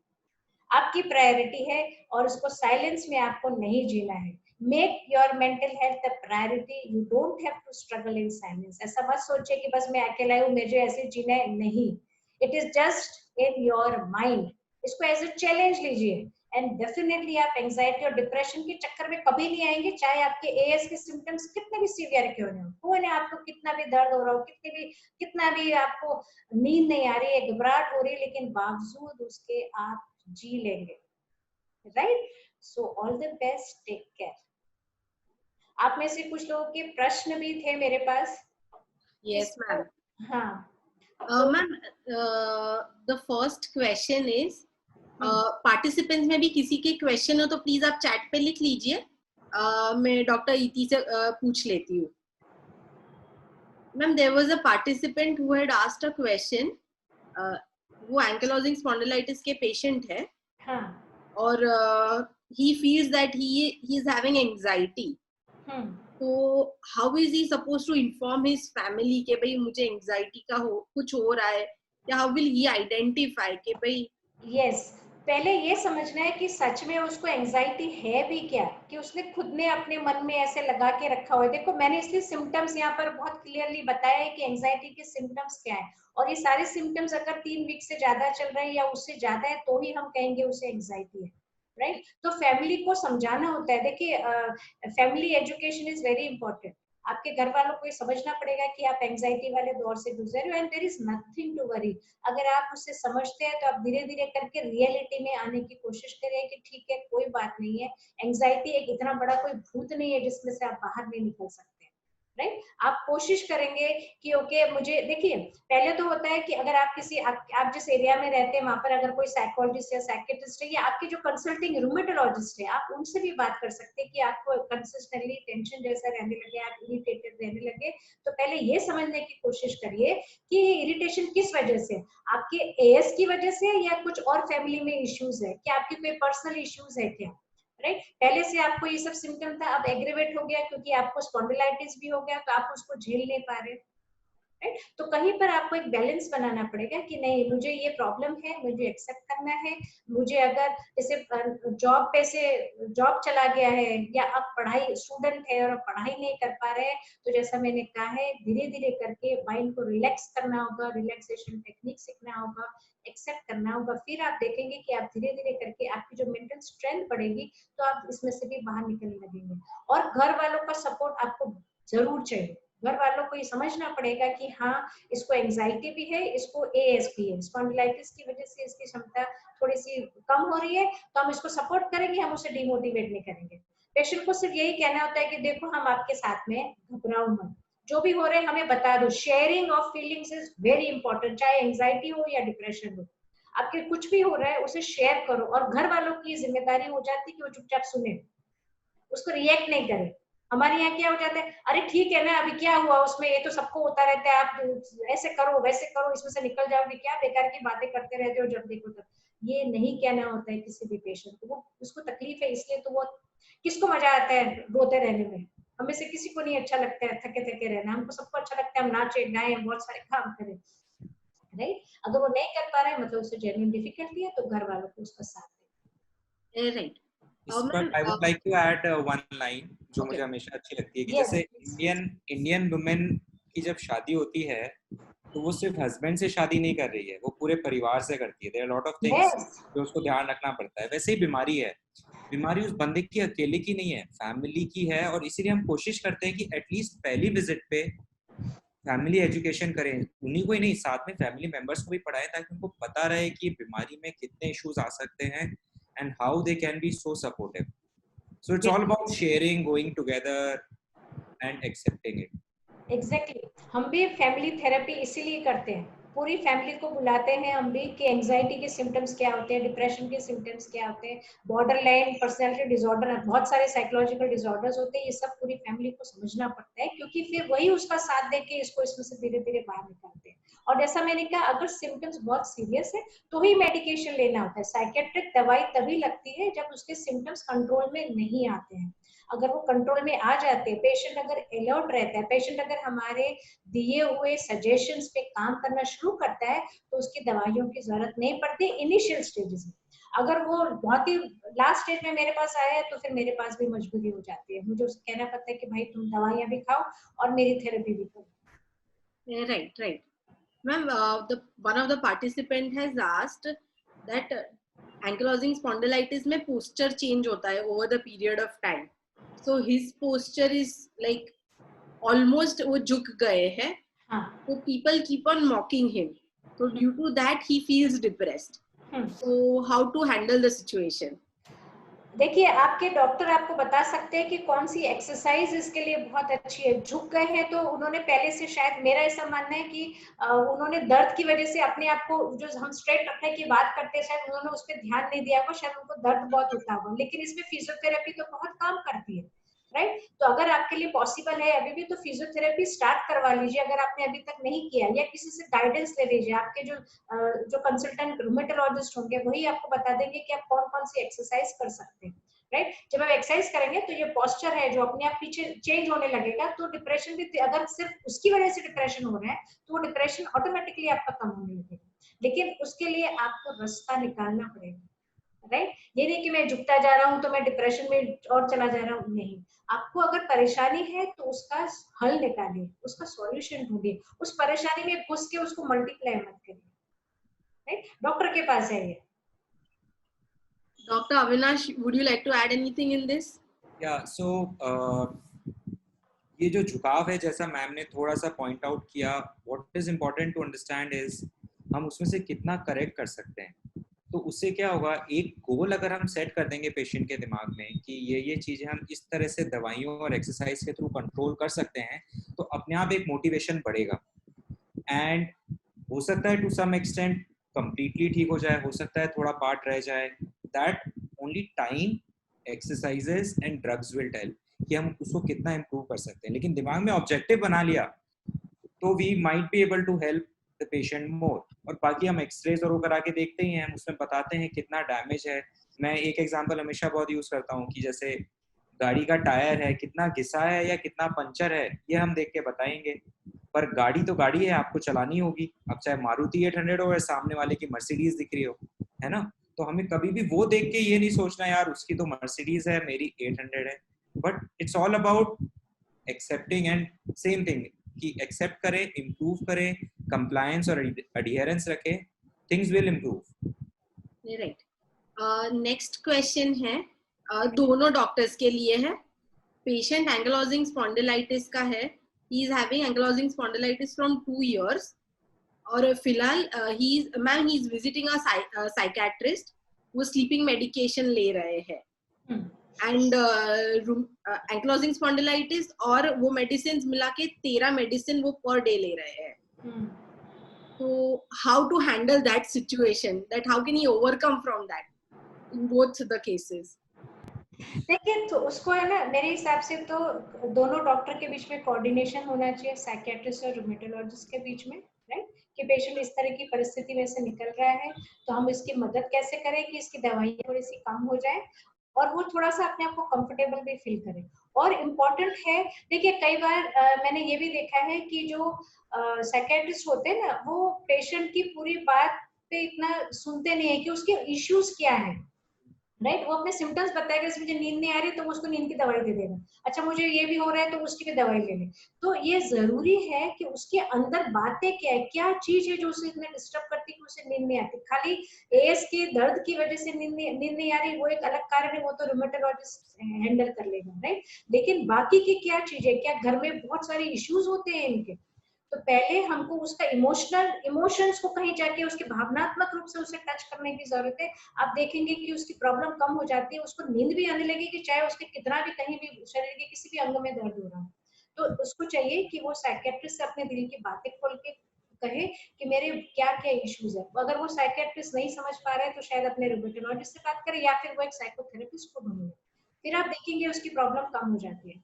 आपकी प्रायोरिटी है, और उसको साइलेंस में आपको नहीं जीना है। Make your mental health a priority, you don't have to struggle in silence. ऐसा मत सोचिए कि बस मैं अकेला हूँ, मुझे ऐसे जीना है, नहीं। It is just in your mind. इसको एज अ चैलेंज लीजिए, एंड डेफिनेटली आप एंजाइटी और डिप्रेशन के चक्कर में कभी नहीं आएंगे, चाहे आपके एएस के सिम्टम्स कितने भी सीवियर क्यों नहीं हो। कौन है आपको कितना भी दर्द हो रहा हो, कितना भी आपको नींद नहीं आ रही है, घबराहट हो रही है, लेकिन बावजूद उसके आप जी लेंगे, right. So all the best, take care. आप में से कुछ लोगों के प्रश्न भी थे मेरे पास। Yes, ma'am. हाँ, तो Ma'am, the first question is, participants में भी किसी के क्वेश्चन हो तो प्लीज आप चैट पे लिख लीजिए, मैं डॉक्टर इति से पूछ लेती हूँ। Ma'am, there was a participant who had asked a question. वो एंकिलोजिंग स्पॉन्डिलाइटिस के पेशेंट है, हाँ, और he feels that he is having anxiety. तो how is he suppose to inform his family कि भाई मुझे एंजाइटी का कुछ हो रहा है, या हाउ विल ही आइडेंटिफाई कि भाई। यस, पहले ये समझना है कि सच में उसको एंजाइटी है भी क्या, कि उसने खुद ने अपने मन में ऐसे लगा के रखा हुआ है। देखो मैंने इसलिए सिम्टम्स यहाँ पर बहुत क्लियरली बताया है कि एंजाइटी के सिम्टम्स क्या है, और ये सारे सिम्टम्स अगर 3 वीक से ज्यादा चल रहे हैं या उससे ज्यादा है तो ही हम कहेंगे उसे एंजाइटी है, राइट। तो फैमिली को समझाना होता है। देखिए family education is very important. आपके घर वालों को ये समझना पड़ेगा कि आप एंजाइटी वाले दौर से गुजर रहे हो, and there is nothing to worry. अगर आप उससे समझते हैं तो आप धीरे धीरे करके रियलिटी में आने की कोशिश करें कि ठीक है कोई बात नहीं है, एंजाइटी एक इतना बड़ा कोई भूत नहीं है जिसमें से आप बाहर नहीं निकल सकते, राइट। आप कोशिश करेंगे कि ओके मुझे देखिए, पहले तो होता है कि अगर आप किसी आप जिस एरिया में रहते हैं वहां पर अगर कोई साइकोलॉजिस्ट या साइकेट्रिस्ट है या आपके जो कंसल्टिंग रूमेटोलॉजिस्ट है, आप उनसे भी बात कर सकते हैं कि आपको कंसिस्टेंटली टेंशन जैसा रहने लगे, आप इरिटेटेड रहने लगे, तो पहले ये समझने की कोशिश करिए कि ये इरिटेशन किस वजह से, आपके एएस की वजह से या कुछ और फैमिली में इश्यूज है, क्या आपके कोई पर्सनल इश्यूज है क्या, राइट। पहले से आपको ये सब सिम्टम था, अब एग्रीवेट हो गया क्योंकि आपको स्पॉन्डिलाइटिस भी हो गया, तो आप उसको झेल नहीं पा रहे, राइट। तो कहीं पर आपको एक बैलेंस बनाना पड़ेगा कि नहीं मुझे ये प्रॉब्लम है, मुझे एक्सेप्ट करना है, मुझे अगर जैसे जॉब पे से जॉब चला गया है या आप पढ़ाई स्टूडेंट है और पढ़ाई नहीं कर पा रहे हैं, तो जैसा मैंने कहा है धीरे धीरे करके माइंड को रिलैक्स करना होगा, रिलैक्सेशन टेक्निक सीखना होगा, एक्सेप्ट करना होगा, फिर आप देखेंगे कि आप धीरे धीरे करके आपकी जो मेंटल स्ट्रेंथ बढ़ेगी तो आप इसमें से भी बाहर निकलने लगेंगे। और घर वालों का सपोर्ट आपको जरूर चाहिए, घर वालों को ये समझना पड़ेगा कि हाँ इसको एंजाइटी भी है, इसको एएस भी है, स्पॉन्डिलाइटिस की वजह से इसकी क्षमता थोड़ी सी कम हो रही है, तो हम इसको सपोर्ट करेंगे, हम उसे डिमोटिवेट नहीं करेंगे। पेशेंट को सिर्फ यही कहना होता है कि देखो हम आपके साथ में, घबराओ मत, जो भी हो रहे हैं हमें बता दो, sharing of feelings is very important, चाहे एंजाइटी हो या डिप्रेशन हो, आपके कुछ भी हो रहा है उसे शेयर करो, और घर वालों की जिम्मेदारी हो जाती है कि वो चुपचाप सुने, उसको रिएक्ट नहीं करे। हमारे यहाँ क्या हो जाता है, अरे ठीक है ना अभी क्या हुआ उसमें, ये तो सबको होता रहता है, आप ऐसे करो वैसे करो इसमें से निकल जाओगे, क्या बेकार की बातें करते रहते हो जब देखो तब। ये नहीं कहना होता है किसी भी पेशेंट को, वो उसको तकलीफ है इसलिए, तो वो किसको मजा आता है रोते रहने में, हमें से किसी को नहीं अच्छा लगता है थके थके रहना, हमको सबको अच्छा लगता है हम नाचे गाएं बहुत सारे काम करें, राइट। अगर वो नहीं कर पा रहे हैं मतलब उसे जेन्युइन डिफिकल्टी है, तो घर वालों को उसका साथ दें, राइट। इस पर I would like to add one line जो मुझे हमेशा अच्छी लगती है कि यस जैसे इंडियन वुमेन की जब शादी होती है तो वो सिर्फ हस्बैंड से शादी नहीं कर रही है, वो पूरे परिवार से करती है, there are lot of things yes जो उसको ध्यान रखना पड़ता है। वैसे ही बीमारी है, बीमारी उस बंदे की अकेले की नहीं है, फैमिली की है, और इसीलिए हम कोशिश करते हैं कि एटलीस्ट पहली विजिट पे फैमिली एजुकेशन करें, उन्हीं को ही नहीं साथ में फैमिली मेंबर्स को भी पढ़ाएं ताकि उनको पता रहे कि बीमारी में कितने इश्यूज आ सकते हैं and how they can be so supportive. So it's all about sharing, going together and accepting it. Exactly हम भी फैमिली थेरेपी इसीलिए करते हैं, पूरी फैमिली को बुलाते हैं हम भी कि एंजाइटी के सिम्टम्स क्या होते हैं, डिप्रेशन के सिम्टम्स क्या होते हैं, बॉर्डर लाइन पर्सनैलिटी डिसऑर्डर, बहुत सारे साइकोलॉजिकल डिसऑर्डर्स होते हैं, ये सब पूरी फैमिली को समझना पड़ता है, क्योंकि फिर वही उसका साथ दे के इसको इसमें से धीरे धीरे बाहर निकालते हैं। और जैसा मैंने कहा अगर सिम्टम्स बहुत सीरियस है तो ही मेडिकेशन लेना होता है, साइकेट्रिक दवाई तभी लगती है जब उसके सिम्टम्स कंट्रोल में नहीं आते हैं। अगर वो कंट्रोल में आ जाते हैं, पेशेंट अगर अलर्ट रहता है, पेशेंट अगर हमारे दिए हुए सजेशंस पे काम करना शुरू करता है, तो उसकी दवाइयों की जरूरत नहीं पड़ती इनिशियल स्टेजेस में। अगर वो बहुत ही लास्ट स्टेज में मेरे पास आया है तो फिर मेरे पास भी मजबूरी हो जाती है, मुझे उसको कहना पड़ता है कि भाई तुम दवाइयां भी खाओ और मेरी थेरेपी भी करो। Right, right. Ma'am, one of the participant has asked that ankylosing spondylitis में posture change होता है over the period of time. So his posture is like almost वो झुक गए हैं. हाँ. So people keep on mocking him. So due to that he feels depressed. So how to handle the situation? देखिए आपके डॉक्टर आपको बता सकते हैं कि कौन सी एक्सरसाइज इसके लिए बहुत अच्छी है। झुक गए हैं तो उन्होंने पहले से, शायद मेरा ऐसा मानना है कि उन्होंने दर्द की वजह से अपने आप को, जो हम स्ट्रेट रखने की बात करते हैं, शायद उन्होंने उस पर ध्यान नहीं दिया होगा, शायद उनको दर्द बहुत होता होगा, लेकिन इसमें फिजियोथेरेपी तो बहुत काम करती है, राइट। तो अगर आपके लिए पॉसिबल है अभी भी तो फिजियोथेरेपी स्टार्ट करवा लीजिए, अगर आपने अभी तक नहीं किया, या किसी से गाइडेंस ले लीजिए, आपके जो कंसल्टेंट रूमेटोलॉजिस्ट होंगे वही आपको बता देंगे कि आप कौन कौन सी एक्सरसाइज कर सकते हैं, राइट। जब आप एक्सरसाइज करेंगे तो ये पोस्चर है जो अपने आप पीछे चेंज होने लगेगा, तो डिप्रेशन भी, अगर सिर्फ उसकी वजह से डिप्रेशन हो रहा है तो वो डिप्रेशन ऑटोमेटिकली आपका कम होने लगेगा, लेकिन उसके लिए आपको रास्ता निकालना पड़ेगा, राइट। ये नहीं कि मैं झुकता जा रहा हूँ तो मैं डिप्रेशन में और चला जा रहा हूँ, नहीं। आपको अगर परेशानी है तो उसका हल निकालिए, उसका सॉल्यूशन ढूंढिए, उस परेशानी में घुस के उसको मल्टीप्लाई मत करिए, राइट। डॉक्टर के पास जाइए। Dr. Avinash, would you like to add anything in this? Yeah, so ये जो झुकाव है, जैसा मैम ने थोड़ा सा पॉइंट आउट किया, what is important to understand is हम उसमें से कितना करेक्ट कर सकते हैं। तो उससे क्या होगा, एक गोल अगर हम सेट कर देंगे पेशेंट के दिमाग में कि ये चीजें हम इस तरह से दवाइयों और एक्सरसाइज के थ्रू कंट्रोल कर सकते हैं, तो अपने आप एक मोटिवेशन बढ़ेगा। एंड हो सकता है टू सम एक्सटेंट कंप्लीटली ठीक हो जाए, हो सकता है थोड़ा पार्ट रह जाए। That only time, exercises and drugs will tell कि हम उसको कितना इम्प्रूव कर सकते हैं। लेकिन दिमाग में ऑब्जेक्टिव बना लिया तो we might be able to help the patient more. और बाकी हम एक्सरेज और वो करा के देखते ही हैं, हम उसमें बताते हैं कितना डैमेज है। मैं एक एग्जांपल हमेशा बहुत यूज करता हूँ कि जैसे गाड़ी का टायर है, कितना घिसा है या कितना पंचर है, ये हम देख के बताएंगे। पर गाड़ी तो गाड़ी है, आपको चलानी होगी। अब चाहे मारुति 800 हो या सामने वाले की मर्सिडीज दिख रही हो, है ना। तो हमें कभी भी वो देख के ये नहीं सोचना यार उसकी तो मर्सिडीज है, मेरी 800 है। But it's all about accepting and same thing कि एक्सेप्ट करें, इम्प्रूव करें, कंप्लायंस और अडियरेंस रखें, things will improve. Right. Next question है, दोनों डॉक्टर्स के लिए है। पेशेंट एंगलोजिंग स्पॉन्डिलाइटिस का है, he is having ankylosing spondylitis from 2 years और फिलहाल he is visiting a psychiatrist, वो स्लीपिंग मेडिकेशन ले रहे हैं एंड एंक्लोजिंग स्पॉन्डिलाइटिस और वो मेडिसिन मिला के 13 मेडिसिन वो पर डे ले रहे हैं। तो how to handle that situation, that how can he overcome from that in both the cases? देखिए, तो उसको है ना, मेरे हिसाब से तो दोनों डॉक्टर के बीच में कोऑर्डिनेशन होना चाहिए, साइकियाट्रिस्ट और रूमेटोलॉजिस्ट के बीच में, राइट। कि पेशेंट इस तरह की परिस्थिति में से निकल रहा है तो हम इसकी मदद कैसे करें कि इसकी दवाइयाँ थोड़ी सी कम हो जाए और वो थोड़ा सा अपने आप को कंफर्टेबल भी फील करे। और इम्पोर्टेंट है, देखिए कई बार मैंने ये भी देखा है कि जो साइकियाट्रिस्ट होते हैं ना, वो पेशेंट की पूरी बात पे इतना सुनते नहीं है कि उसके इश्यूज क्या है, राइट। वो अपने सिम्टम्स बताएगा, जैसे मुझे नींद नहीं आ रही तो उसको नींद की दवाई दे देगा, अच्छा मुझे ये भी हो रहा है तो उसकी भी दवाई ले ले। तो ये जरूरी है कि उसके अंदर बातें क्या है, क्या चीज है जो उसे इतना डिस्टर्ब करती है कि उसे नींद नहीं आती। खाली एएस के दर्द की वजह से नींद नहीं आ रही, वो एक अलग कारण है, वो तो रूमेटोलॉजिस्ट हैंडल कर लेगा, राइट। लेकिन बाकी की क्या चीज है, क्या घर में बहुत सारे इश्यूज होते हैं इनके, तो पहले हमको उसका इमोशंस को कहीं जाके उसके भावनात्मक रूप से उसे टच करने की जरूरत है। आप देखेंगे कि उसकी प्रॉब्लम कम हो जाती है, उसको नींद भी आने लगेगी, चाहे उसके कितना भी कहीं भी शरीर के किसी भी अंग में दर्द हो रहा हो। तो उसको चाहिए कि वो साइकियाट्रिस्ट से अपने दिल की बातें खोल के कहे कि मेरे क्या क्या इश्यूज है। अगर वो साइकियाट्रिस्ट नहीं समझ पा रहे हैं तो शायद अपने रूमेटोलॉजिस्ट से बात करें या फिर वो एक साइकोथेरेपिस्ट को ढूंढे, फिर आप देखेंगे उसकी प्रॉब्लम कम हो जाती है।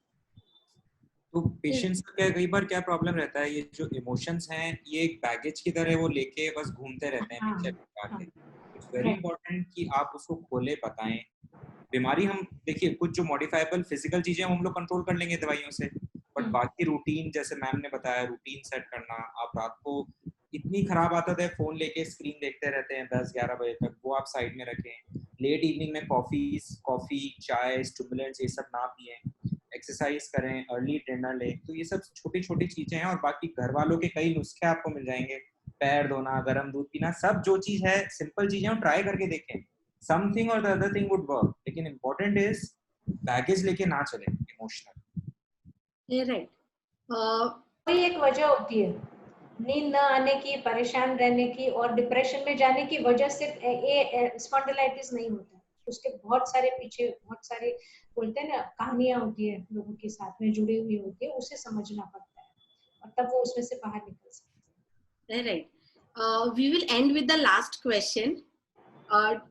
तो पेशेंट्स का कई बार क्या प्रॉब्लम रहता है, ये जो इमोशंस हैं ये एक बैगेज की तरह वो लेके बस घूमते रहते हैं पीछे लटका के। इट्स वेरी इंपॉर्टेंट कि आप उसको खोले, बताएं। बीमारी हम देखिए, कुछ जो मॉडिफाइबल फिजिकल चीजें हम लोग कंट्रोल कर लेंगे दवाइयों से, बट बाकी रूटीन, जैसे मैम ने बताया, रूटीन सेट करना। आप रात को इतनी खराब आदत है फोन लेके स्क्रीन देखते रहते हैं 10-11 बजे तक, वो आप साइड में रखें। लेट इवनिंग में कॉफी चाय स्टिमुलेंट्स ये सब ना पिए, एक्सरसाइज करें, अर्ली डिनर लें। तो ये सब छोटी छोटी चीजें हैं। और बाकी घर वालों के कई नुस्खे आपको मिल जाएंगे, पैर धोना, गर्म दूध पीना, सब जो चीज है सिंपल चीजें हम ट्राई करके देखें। समथिंग और the other thing would work, लेकिन इम्पोर्टेंट इज बैगेज लेके ना चले इमोशनल। राइट। कोई एक वजह होती है नींद न आने की, परेशान रहने की और डिप्रेशन में जाने की वजह से ये स्पॉन्डिलाइटिस नहीं होता। उसके बहुत सारे पीछे बहुत सारे बोलते हैं ना कहानियां होती है, लोगों के साथ में जुड़ी हुई होती है, उसे समझना पड़ता है और तब वो उसमें से बाहर निकल सकते हैं। Right. We will end with the last question.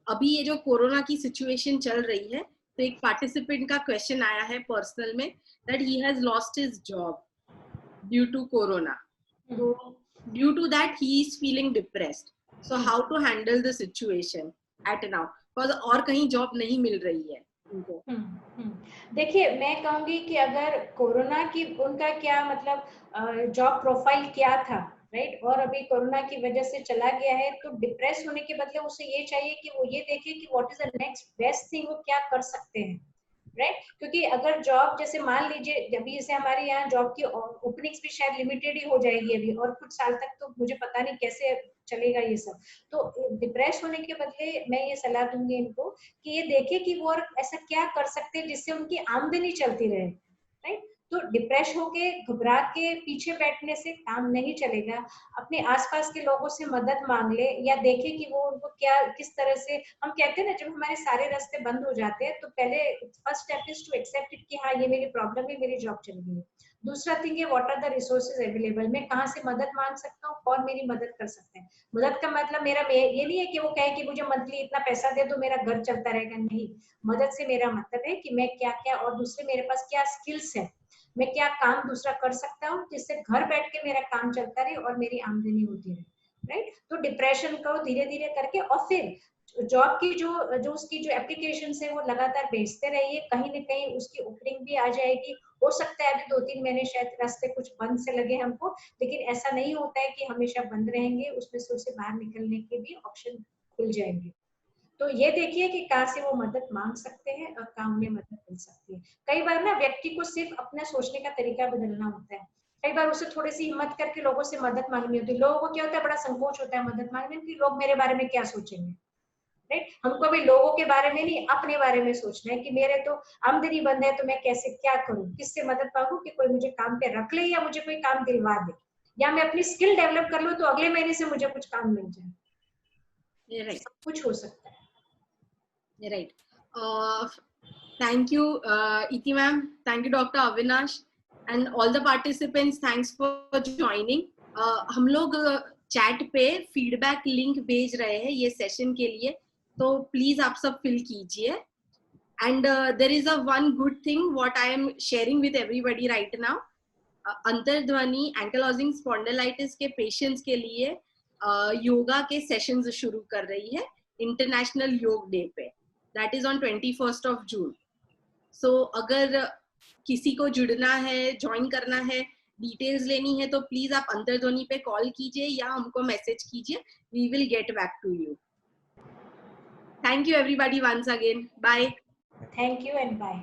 अभी ये जो कोरोना की सिचुएशन चल रही है, तो एक पार्टिसिपेंट का क्वेश्चन आया है पर्सनल में, that he has lost his job due to corona. So due to that he is feeling depressed. So how to handle the situation at now? Because और कहीं जॉब नहीं मिल रही है उनको। देखिए, मैं कहूंगी कि अगर कोरोना की उनका क्या मतलब जॉब प्रोफाइल क्या था, राइट, और अभी कोरोना की वजह से चला गया है, तो डिप्रेस होने के बदले उसे ये चाहिए कि वो ये देखे कि what is the next best thing, वो क्या कर सकते हैं, राइट। क्योंकि अगर जॉब, जैसे मान लीजिए अभी जैसे हमारे यहाँ जॉब की ओपनिंग्स भी शायद लिमिटेड ही हो जाएगी अभी, और कुछ साल तक तो मुझे पता नहीं कैसे चलेगा ये सब। तो डिप्रेस होने के बदले मैं ये सलाह दूंगी इनको कि ये देखे कि वो और ऐसा क्या कर सकते हैं जिससे उनकी आमदनी चलती रहे, राइट। तो डिप्रेस होके घबरा के पीछे बैठने से काम नहीं चलेगा। अपने आसपास के लोगों से मदद मांग ले या देखे कि वो उनको क्या किस तरह से, हम कहते हैं ना जब हमारे सारे रास्ते बंद हो जाते हैं तो पहले first step is to accept it कि हाँ ये मेरी प्रॉब्लम है, मेरी जॉब चली गई है। दूसरा थिंग है what are the resources available, मैं कहाँ से मदद मांग सकता हूँ, कौन मेरी मदद कर सकते हैं। मदद का मतलब मेरा ये नहीं है कि वो कहे कि मुझे मंथली इतना पैसा दे तो मेरा घर चलता रहेगा, नहीं। मदद से मेरा मतलब है कि मैं क्या क्या, और दूसरे मेरे पास क्या स्किल्स है, मैं क्या काम दूसरा कर सकता हूँ जिससे घर बैठ के मेरा काम चलता रहे और मेरी आमदनी होती रहे, राइट। तो डिप्रेशन को धीरे धीरे करके, और फिर जॉब की जो उसकी जो एप्लीकेशन है वो लगातार भेजते रहिए, कहीं ना कहीं उसकी ओपनिंग भी आ जाएगी। हो सकता है अभी 2-3 महीने शायद रास्ते कुछ बंद से लगे हमको, लेकिन ऐसा नहीं होता है कि हमेशा बंद रहेंगे, उसमें से उसे बाहर निकलने के भी ऑप्शन खुल जाएंगे। तो ये देखिए कि कहाँ से वो मदद मांग सकते हैं और कहाँ उन्हें मदद मिल सकती है। कई बार ना व्यक्ति को सिर्फ अपना सोचने का तरीका बदलना होता है। कई बार उसे थोड़ी सी हिम्मत करके लोगों से मदद मांगनी होती है। लोगों को क्या होता है, बड़ा संकोच होता है मदद मांगने में कि लोग मेरे बारे में क्या सोचेंगे, राइट। हमको भी लोगों के बारे में नहीं, अपने बारे में सोचना है कि मेरे तो आमदनी बंद है, तो मैं कैसे क्या करूं, किससे मदद मांगू कि कोई मुझे काम पे रख ले या मुझे कोई काम दिलवा दे, या मैं अपनी स्किल डेवलप कर लूं तो अगले महीने से मुझे कुछ काम मिल जाए। राइट, सब कुछ हो सकता है। Right. Thank you, Iti ma'am. Thank you, Dr. Avinash, and all the participants. Thanks for joining. हम लोग चैट पे फीडबैक लिंक भेज रहे हैं ये सेशन के लिए, तो प्लीज आप सब फिल कीजिए. And there is a one good thing what I am sharing with everybody right now. अंतर्ध्वनि एंकलोजिंग स्पॉन्डिलाइटिस के पेशेंट्स के लिए योगा के सेशंस शुरू कर रही है इंटरनेशनल योग डे पे. That is on 21st of June. सो अगर किसी को जुड़ना है, ज्वाइन करना है, डिटेल्स लेनी है, तो प्लीज आप अंतर्ध्वनि पे कॉल कीजिए या हमको मैसेज कीजिए. We will get back to you. Thank you everybody once again. Bye. Thank you and bye.